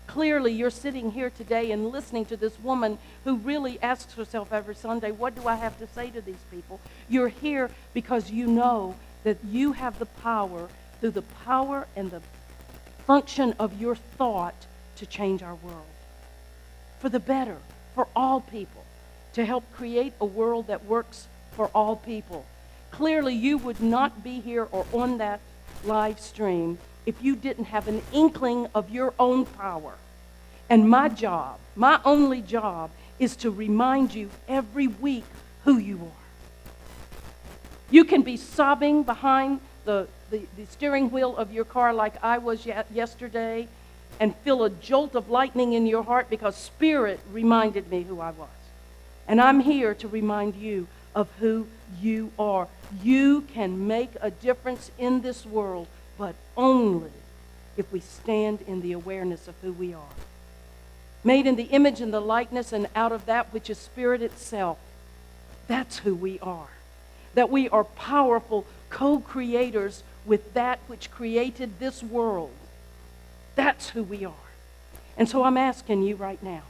Clearly, you're sitting here today and listening to this woman who really asks herself every Sunday, what do I have to say to these people? You're here because you know that you have the power, through the power and the function of your thought, to change our world for the better, for all people, to help create a world that works for all people. Clearly, you would not be here or on that live stream if you didn't have an inkling of your own power. And my job, my only job, is to remind you every week who you are. You can be sobbing behind the steering wheel of your car like I was yesterday and feel a jolt of lightning in your heart because Spirit reminded me who I was. And I'm here to remind you of who you are. You can make a difference in this world, but only if we stand in the awareness of who we are. Made in the image and the likeness and out of that which is Spirit itself. That's who we are. That we are powerful co-creators with that which created this world. That's who we are. And so I'm asking you right now,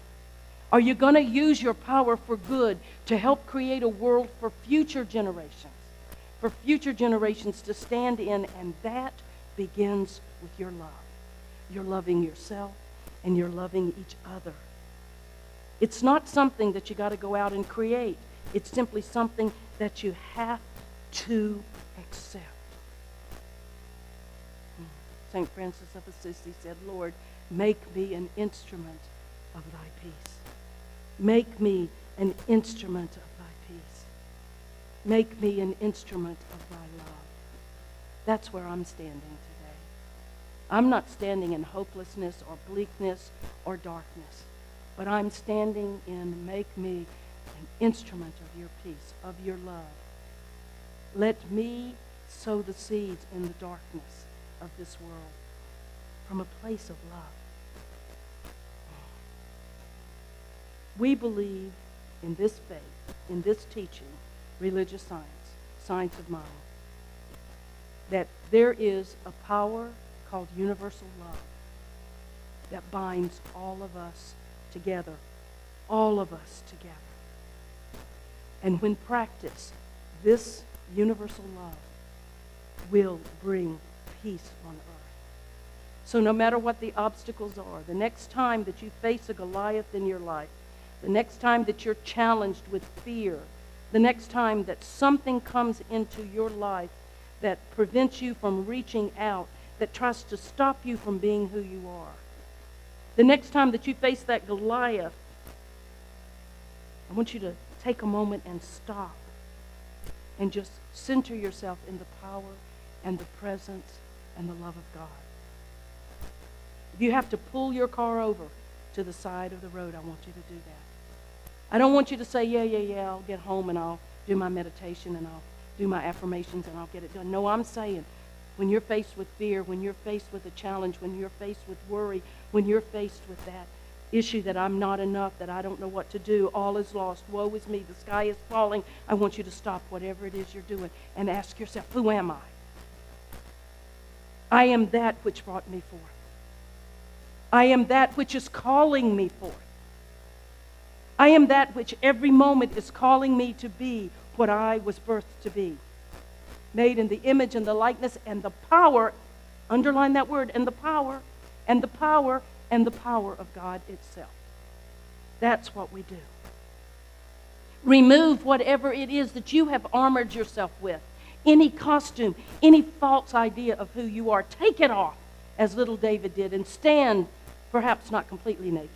are you going to use your power for good to help create a world for future generations? For future generations to stand in, and that begins with your love. You're loving yourself and you're loving each other. It's not something that you got to go out and create. It's simply something that you have to accept. St. Francis of Assisi said, Lord, make me an instrument of thy peace. Make me an instrument of thy peace. Make me an instrument of thy love. That's where I'm standing today. I'm not standing in hopelessness or bleakness or darkness, but I'm standing in make me an instrument of your peace, of your love. Let me sow the seeds in the darkness of this world from a place of love. We believe in this faith, in this teaching, religious science, science of mind, that there is a power called universal love that binds all of us together, all of us together. And when practiced, this universal love will bring peace on earth. So no matter what the obstacles are, the next time that you face a Goliath in your life, the next time that you're challenged with fear, the next time that something comes into your life that prevents you from reaching out, that tries to stop you from being who you are, the next time that you face that Goliath, I want you to take a moment and stop and just center yourself in the power and the presence and the love of God. If you have to pull your car over to the side of the road, I want you to do that. I don't want you to say, yeah, I'll get home and I'll do my meditation and I'll do my affirmations and I'll get it done. No, I'm saying when you're faced with fear, when you're faced with a challenge, when you're faced with worry, when you're faced with that issue that I'm not enough, that I don't know what to do, all is lost, woe is me, the sky is falling, I want you to stop whatever it is you're doing and ask yourself, who am I? I am that which brought me forth. I am that which is calling me forth. I am that which every moment is calling me to be what I was birthed to be. Made in the image and the likeness and the power, underline that word, and the power, and the power, and the power of God itself. That's what we do. Remove whatever it is that you have armored yourself with any costume, any false idea of who you are. Take it off, as little David did, and stand, perhaps not completely naked,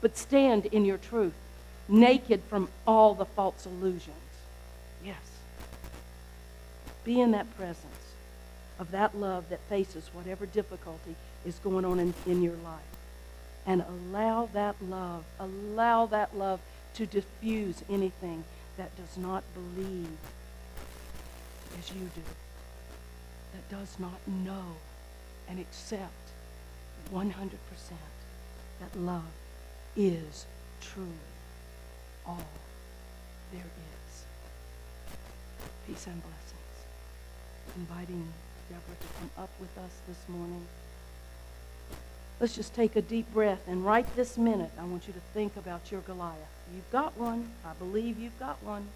but stand in your truth, naked from all the false illusions. Yes. Be in that presence of that love that faces whatever difficulty is going on in your life. And allow that love to diffuse anything that does not believe as you do, that does not know and accept 100% that love is truly all there is. Peace and blessings. Inviting Deborah to come up with us this morning. Let's just take a deep breath, and right this minute, I want you to think about your Goliath. You've got one. I believe you've got one.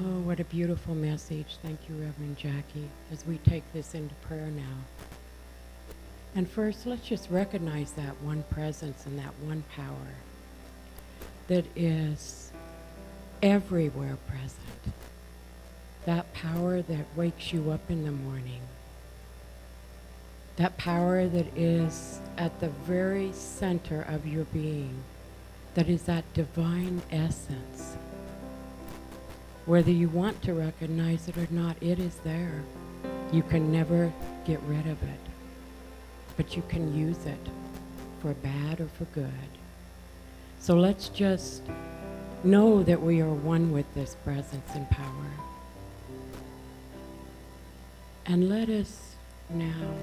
Oh, what a beautiful message. Thank you, Reverend Jackie, as we take this into prayer now. And first, let's just recognize that one presence and that one power that is everywhere present. That power that wakes you up in the morning. That power that is at the very center of your being. That is that divine essence. Whether you want to recognize it or not, it is there. You can never get rid of it. But you can use it for bad or for good. So let's just know that we are one with this presence and power. And let us now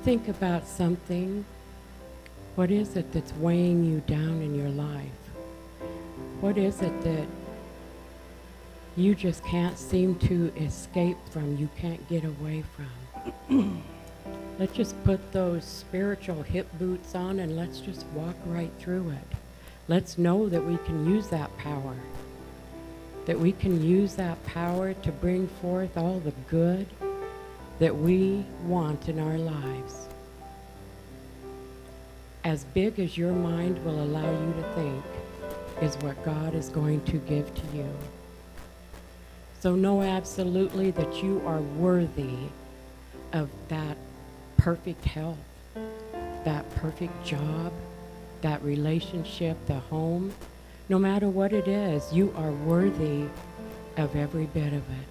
think about something. What is it that's weighing you down in your life? What is it that you just can't seem to escape from, you can't get away from? Let's just put those spiritual hip boots on and let's just walk right through it. Let's know that we can use that power. That we can use that power to bring forth all the good that we want in our lives. As big as your mind will allow you to think is what God is going to give to you. So know absolutely that you are worthy of that perfect health, that perfect job, that relationship, the home. No matter what it is, you are worthy of every bit of it.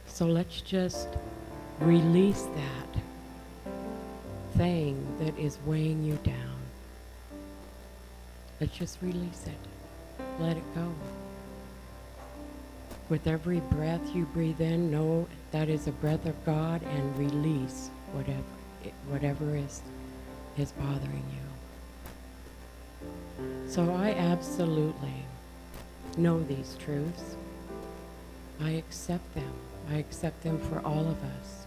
So let's just release that thing that is weighing you down. Let's just release it. Let it go. With every breath you breathe in, know that is a breath of God, and release whatever is bothering you. So I absolutely know these truths. I accept them. I accept them for all of us.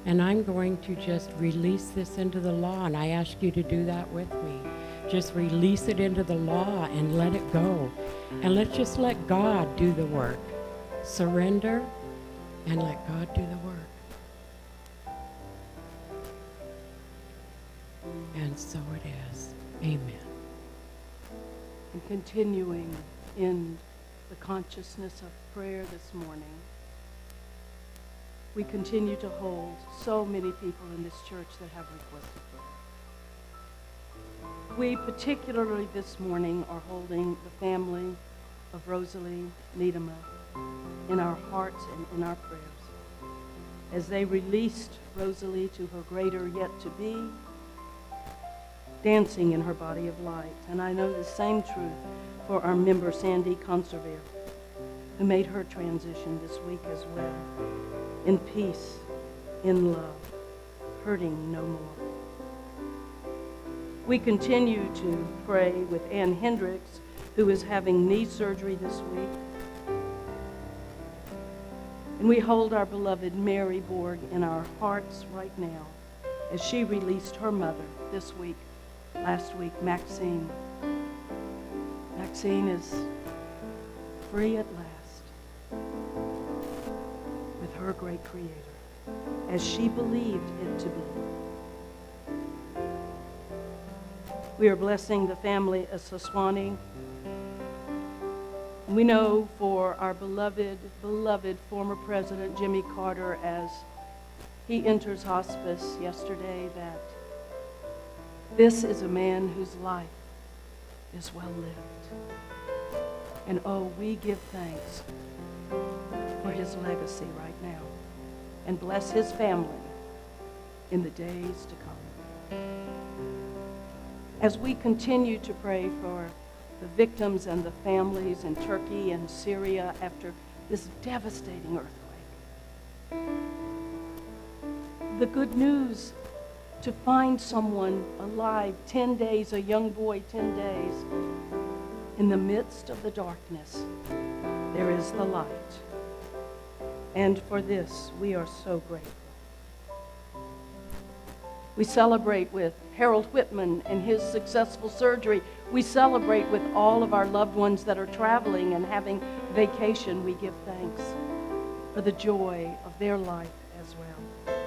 And I'm going to just release this into the law, and I ask you to do that with me. Just release it into the law and let it go. And let's just let God do the work. Surrender and let God do the work. And so it is. Amen. And continuing in the consciousness of prayer this morning, we continue to hold so many people in this church that have requested prayer. We particularly this morning are holding the family of Rosalie Niedema in our hearts and in our prayers as they released Rosalie to her greater yet to be, dancing in her body of light. And I know the same truth for our member Sandy Conservier, who made her transition this week as well, in peace, in love, hurting no more. We continue to pray with Ann Hendricks, who is having knee surgery this week. And we hold our beloved Mary Borg in our hearts right now as she released her mother this week, last week, Maxine. Maxine is free at last with her great Creator, as she believed it to be. We are blessing the family of Saswani, We know for our beloved, beloved former President Jimmy Carter, as he enters hospice yesterday, that this is a man whose life is well lived. And oh, we give thanks for his legacy right now, and bless his family in the days to come. As we continue to pray for the victims and the families in Turkey and Syria after this devastating earthquake, the good news to find someone alive 10 days, a young boy 10 days, in the midst of the darkness, there is the light. And for this, we are so grateful. We celebrate with Harold Whitman and his successful surgery. We celebrate with all of our loved ones that are traveling and having vacation. We give thanks for the joy of their life as well.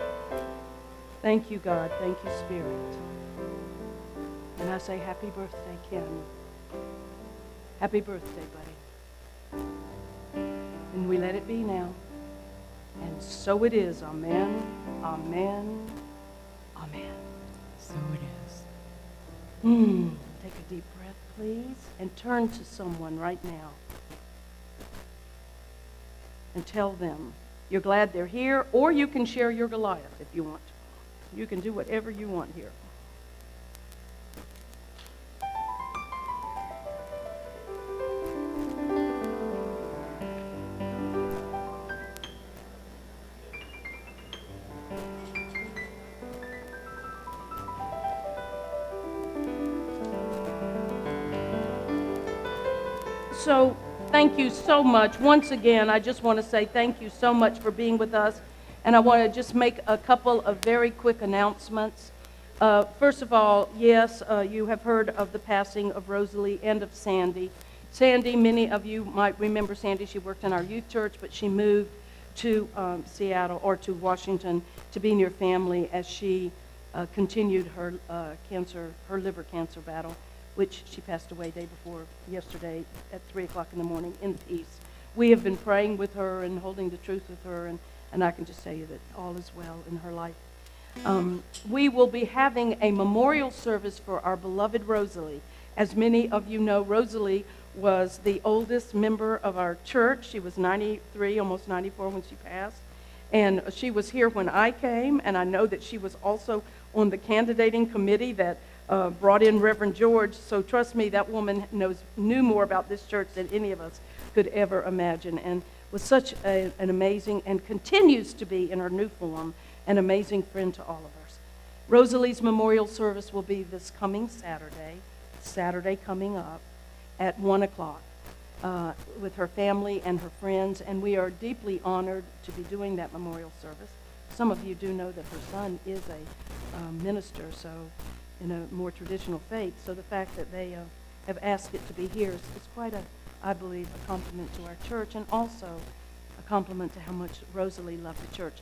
Thank you, God. Thank you, Spirit. And I say happy birthday, Ken. Happy birthday, buddy. And we let it be now. And so it is. Amen. Amen. Amen. So it is. Take a deep breath, please, and turn to someone right now and tell them you're glad they're here, or you can share your Goliath if you want. You can do whatever you want here. So thank you so much. Once again, I just want to say thank you so much for being with us. And I want to just make a couple of very quick announcements. First of all, yes, you have heard of the passing of Rosalie and of Sandy. Sandy, many of you might remember Sandy. She worked in our youth church, but she moved to Seattle or to Washington to be near family as she continued her liver cancer battle, which she passed away day before yesterday at 3 o'clock in the morning in peace. We have been praying with her and holding the truth with her, and I can just tell you that all is well in her life. We will be having a memorial service for our beloved Rosalie. As many of you know, Rosalie was the oldest member of our church. She was 93, almost 94 when she passed. And she was here when I came, and I know that she was also on the candidating committee that brought in Reverend George. So trust me, that woman knew more about this church than any of us could ever imagine, and was such an amazing, and continues to be in her new form, an amazing friend to all of us. Rosalie's memorial service will be this coming Saturday coming up at 1 o'clock with her family and her friends, and we are deeply honored to be doing that memorial service. Some of you do know that her son is a minister, so in a more traditional faith, so the fact that they have asked it to be here is quite I believe, a compliment to our church, and also a compliment to how much Rosalie loved the church.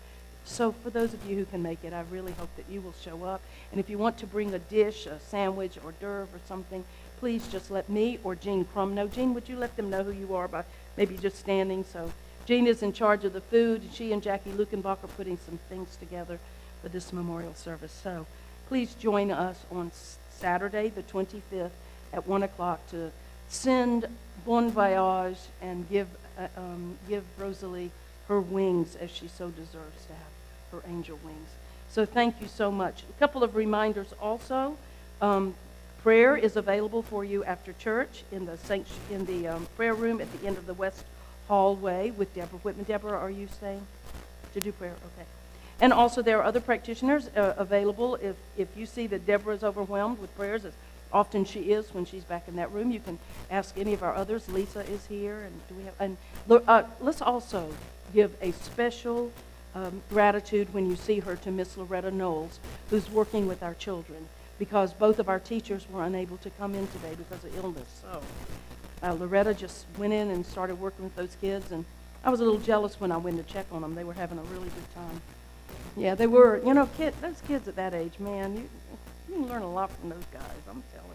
So for those of you who can make it, I really hope that you will show up. And if you want to bring a dish, a sandwich, or d'oeuvre or something, please just let me or Jean Crum know. Jean, would you let them know who you are by maybe just standing? So Jean is in charge of the food. She and Jackie Lukenbach are putting some things together for this memorial service. So please join us on Saturday, the 25th at 1 o'clock to send bon voyage and give Rosalie her wings as she so deserves to have her angel wings. So thank you so much. A couple of reminders also. Prayer is available for you after church in the prayer room at the end of the west hallway with Deborah Whitman. Deborah, are you staying to do prayer? Okay. And also there are other practitioners available. If you see that Deborah is overwhelmed with prayers, as often she is when she's back in that room, you can ask any of our others. Lisa is here, and do we have? And let's also give a special gratitude when you see her to Miss Loretta Knowles, who's working with our children, because both of our teachers were unable to come in today because of illness. So Loretta just went in and started working with those kids, and I was a little jealous when I went to check on them. They were having a really good time. Yeah, they were. You know, those kids at that age, man, you can learn a lot from those guys, I'm telling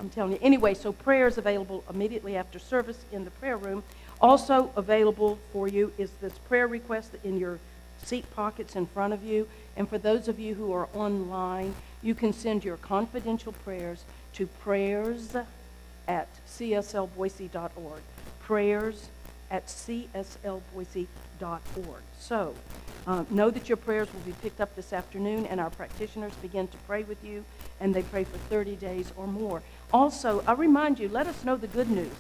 I'm telling you. Anyway, so prayer is available immediately after service in the prayer room. Also available for you is this prayer request in your seat pockets in front of you. And for those of you who are online, you can send your confidential prayers to prayers@cslboise.org. prayers@cslboise.org. So know that your prayers will be picked up this afternoon, and our practitioners begin to pray with you, and they pray for 30 days or more. Also, I remind you, let us know the good news.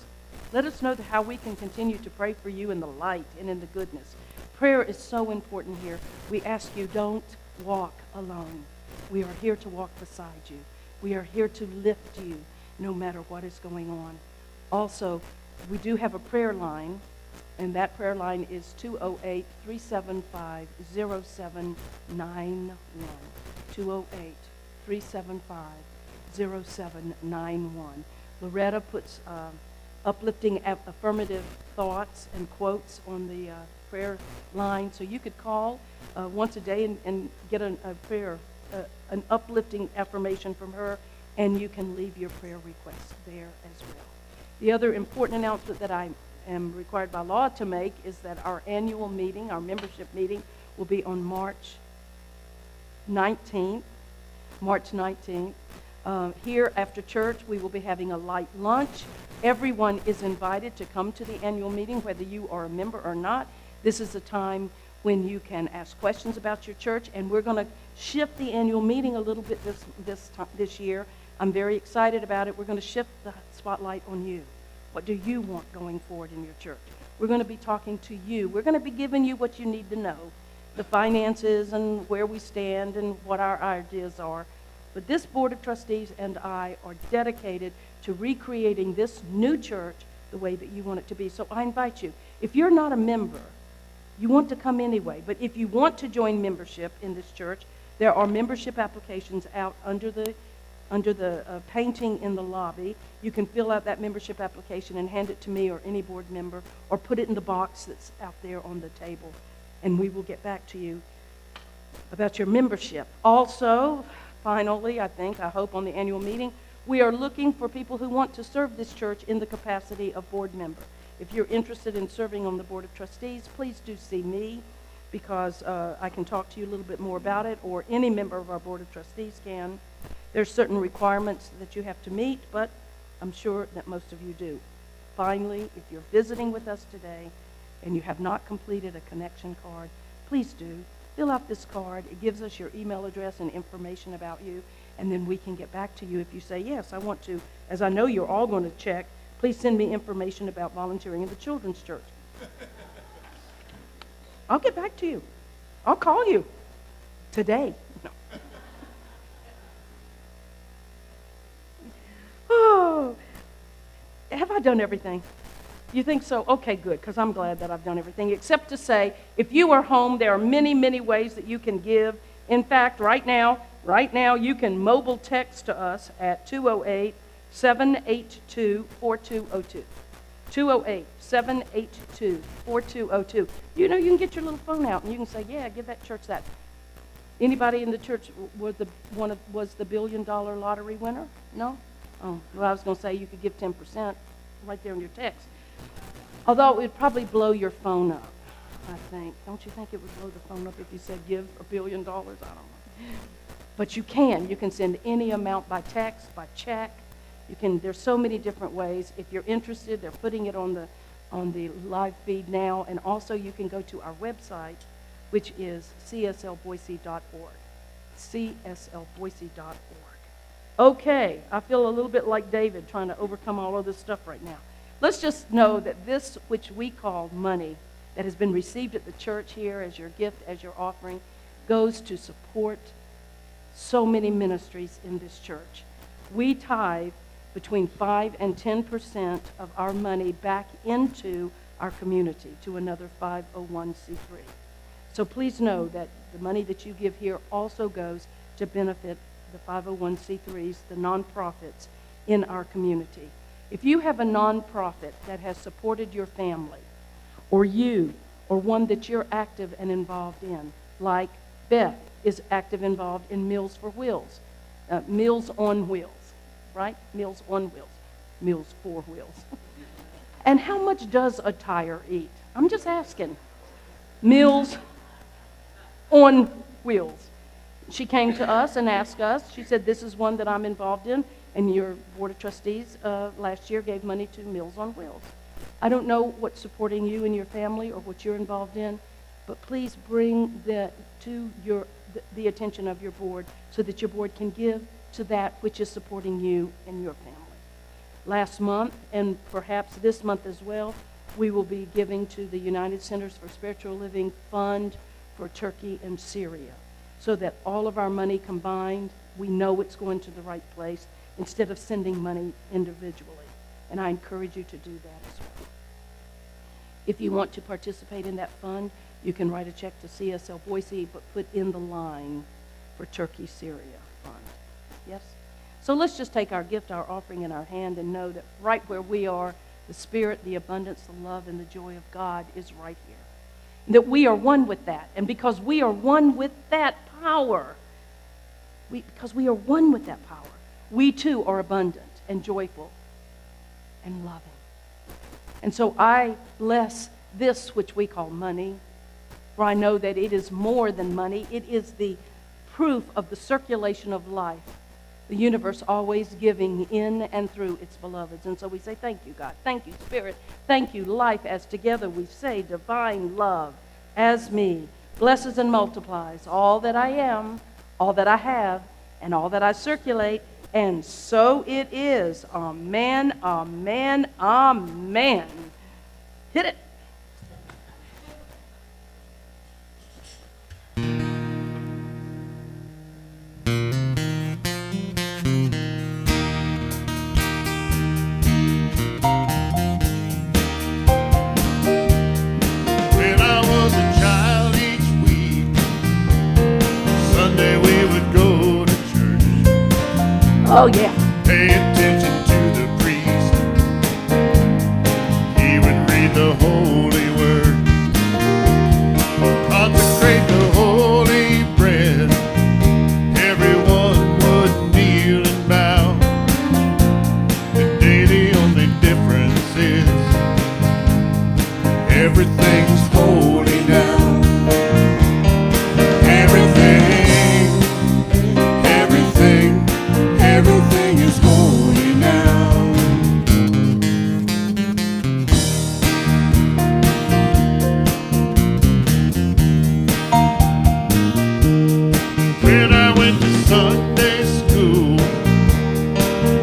Let us know how we can continue to pray for you in the light and in the goodness. Prayer is so important here. We ask you, don't walk alone. We are here to walk beside you. We are here to lift you no matter what is going on. Also, we do have a prayer line, and that prayer line is 208-375-0791. 208-375-0791. Loretta puts uplifting affirmative thoughts and quotes on the prayer line, so you could call once a day and get a prayer, an uplifting affirmation from her, and you can leave your prayer requests there as well. The other important announcement that I am required by law to make is that our annual meeting, our membership meeting, will be on March 19th. Here after church, we will be having a light lunch. Everyone is invited to come to the annual meeting, whether you are a member or not. This is a time when you can ask questions about your church, and we're going to shift the annual meeting a little bit this year. I'm very excited about it. We're going to shift the spotlight on you. What do you want going forward in your church? We're going to be talking to you. We're going to be giving you what you need to know, the finances and where we stand and what our ideas are. But this Board of Trustees and I are dedicated to recreating this new church the way that you want it to be. So I invite you, if you're not a member, you want to come anyway. But if you want to join membership in this church, there are membership applications out under the painting in the lobby. You can fill out that membership application and hand it to me or any board member, or put it in the box that's out there on the table, and we will get back to you about your membership. Also, finally, I hope on the annual meeting, we are looking for people who want to serve this church in the capacity of board member. If you're interested in serving on the Board of Trustees, please do see me, because I can talk to you a little bit more about it, or any member of our Board of Trustees can. There's certain requirements that you have to meet, but I'm sure that most of you do. Finally, if you're visiting with us today and you have not completed a connection card, please do. Fill out this card. It gives us your email address and information about you, and then we can get back to you if you say, yes, I want to. As I know you're all going to check, please send me information about volunteering in the children's church. I'll get back to you. I'll call you today. No. Oh, have I done everything? You think so? Okay, good, because I'm glad that I've done everything, except to say, if you are home, there are many, many ways that you can give. In fact, right now, you can mobile text to us at 208-782-4202. 208-782-4202. You know, you can get your little phone out and you can say, yeah, give that church that. Anybody in the church was the $1 billion lottery winner? No? Oh, well, I was going to say you could give 10% right there in your text. Although it would probably blow your phone up, I think. Don't you think it would blow the phone up if you said give $1 billion? I don't know. But you can send any amount by text, by check. There's so many different ways. If you're interested, they're putting it on the live feed now. And also you can go to our website, which is cslboise.org. cslboise.org. Okay, I feel a little bit like David trying to overcome all of this stuff right now. Let's just know that this, which we call money, that has been received at the church here as your gift, as your offering, goes to support so many ministries in this church. We tithe between 5 and 10% of our money back into our community to another 501c3. So please know that the money that you give here also goes to benefit the 501c3s, the nonprofits in our community. If you have a nonprofit that has supported your family, or you, or one that you're active and involved in, like Beth is active involved in Meals for Wheels, Meals on Wheels. right? Meals on Wheels. Meals for Wheels. And how much does a tire eat? I'm just asking. Meals on Wheels. She came to us and asked us. She said, this is one that I'm involved in, and your board of trustees last year gave money to Meals on Wheels. I don't know what's supporting you and your family or what you're involved in, but please bring that to the attention of your board so that your board can give to that which is supporting you and your family. Last month, and perhaps this month as well, we will be giving to the United Centers for Spiritual Living Fund for Turkey and Syria, so that all of our money combined, we know it's going to the right place instead of sending money individually. And I encourage you to do that as well. If you want to participate in that fund, you can write a check to CSL Boise, but put in the line for Turkey, Syria fund. Yes? So let's just take our gift, our offering in our hand, and know that right where we are, the Spirit, the abundance, the love, and the joy of God is right here. That we are one with that. And because we are one with that power, we too are abundant and joyful and loving. And so I bless this which we call money, for I know that it is more than money. It is the proof of the circulation of life, the universe always giving in and through its beloveds. And so we say, thank you, God. Thank you, Spirit. Thank you, life, as together we say, divine love as me blesses and multiplies all that I am, all that I have, and all that I circulate. And so it is. Amen, amen, amen. Hit it. When I was a child each week, Sunday we would go to church. Oh, yeah. Pay attention to the priest. He would read the holy word, consecrate the holy bread. Everyone would kneel and bow. Today the only difference is everything's holy now. Everything is holy now. When I went to Sunday school,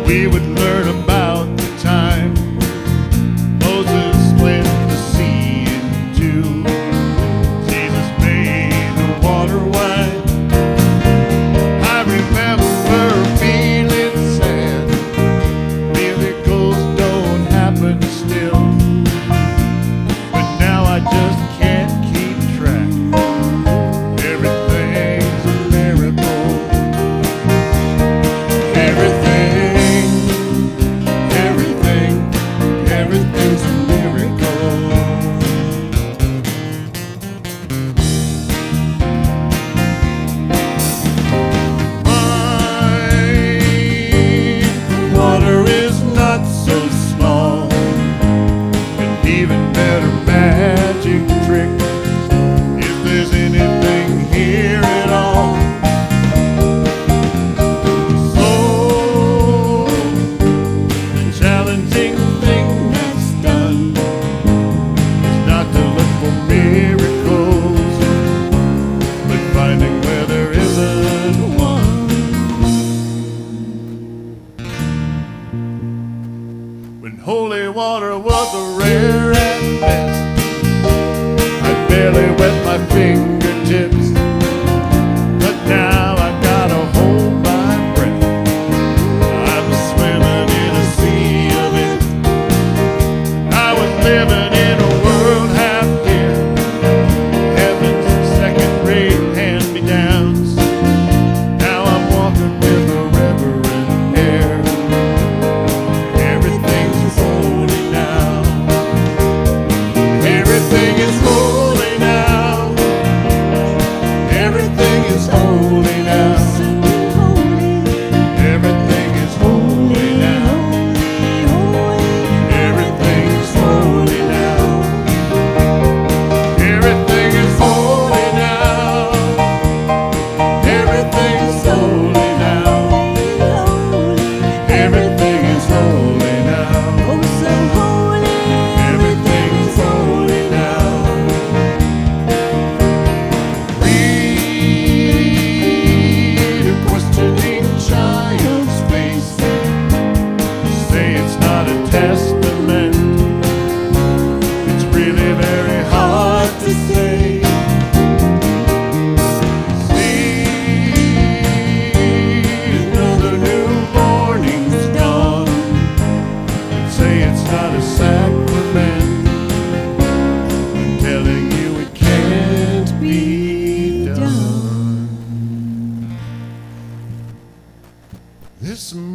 we would learn about the time Moses split the sea in two.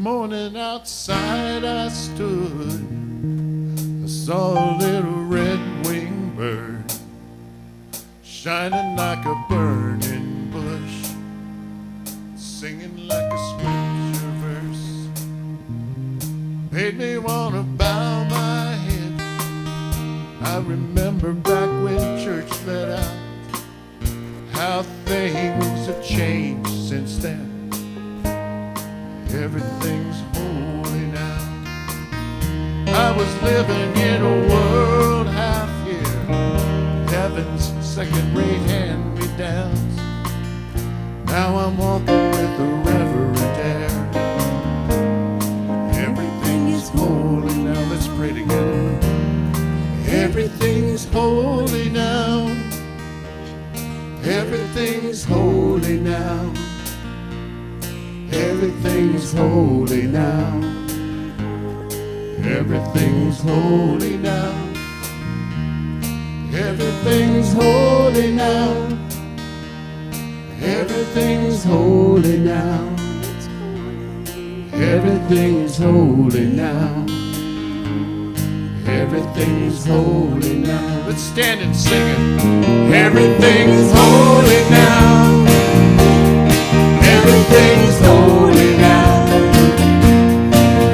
morning outside I stood, I saw a little red-winged bird shining like a burning bush, singing like a scripture verse. Made me want to bow my head. I remember back when church let out, how things have changed since then. Everything's holy now. I was living in a world half here, heaven's second-rate hand-me-downs. Now I'm walking with the reverend air. Everything is holy now. Let's pray together. Everything is holy now. Everything is holy now. Everything is holy now. Everything is holy now. Everything is holy now. Everything is holy now. Everything is holy now. Everything is holy now. Let's stand and sing it. Everything is holy now. Everything is holy now.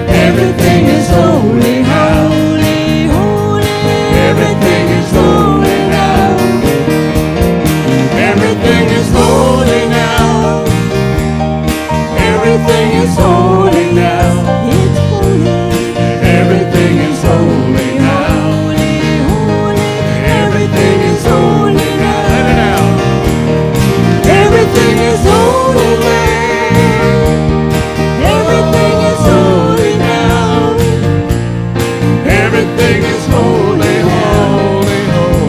Everything is holy now. Everything is holy now. Everything is holy now. Everything is holy now. Everything is holy now. Everything is holy now. Let it out. Everything is holy. Everything is holy now. Everything is holy, holy, holy,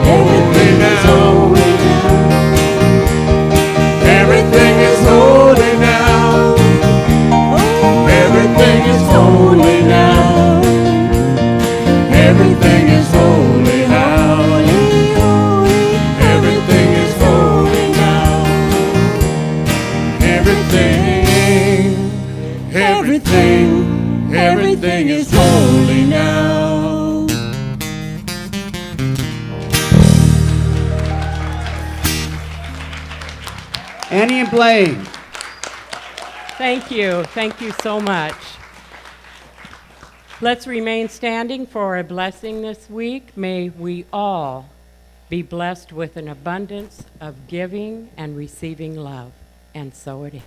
holy now. Everything is holy now. Everything is holy now. Everything is holy now. Everything is holy now. Everything is holy now. Annie and Blaine. Thank you. Thank you so much. Let's remain standing for a blessing this week. May we all be blessed with an abundance of giving and receiving love. And so it is.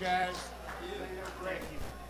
guys. Thank you.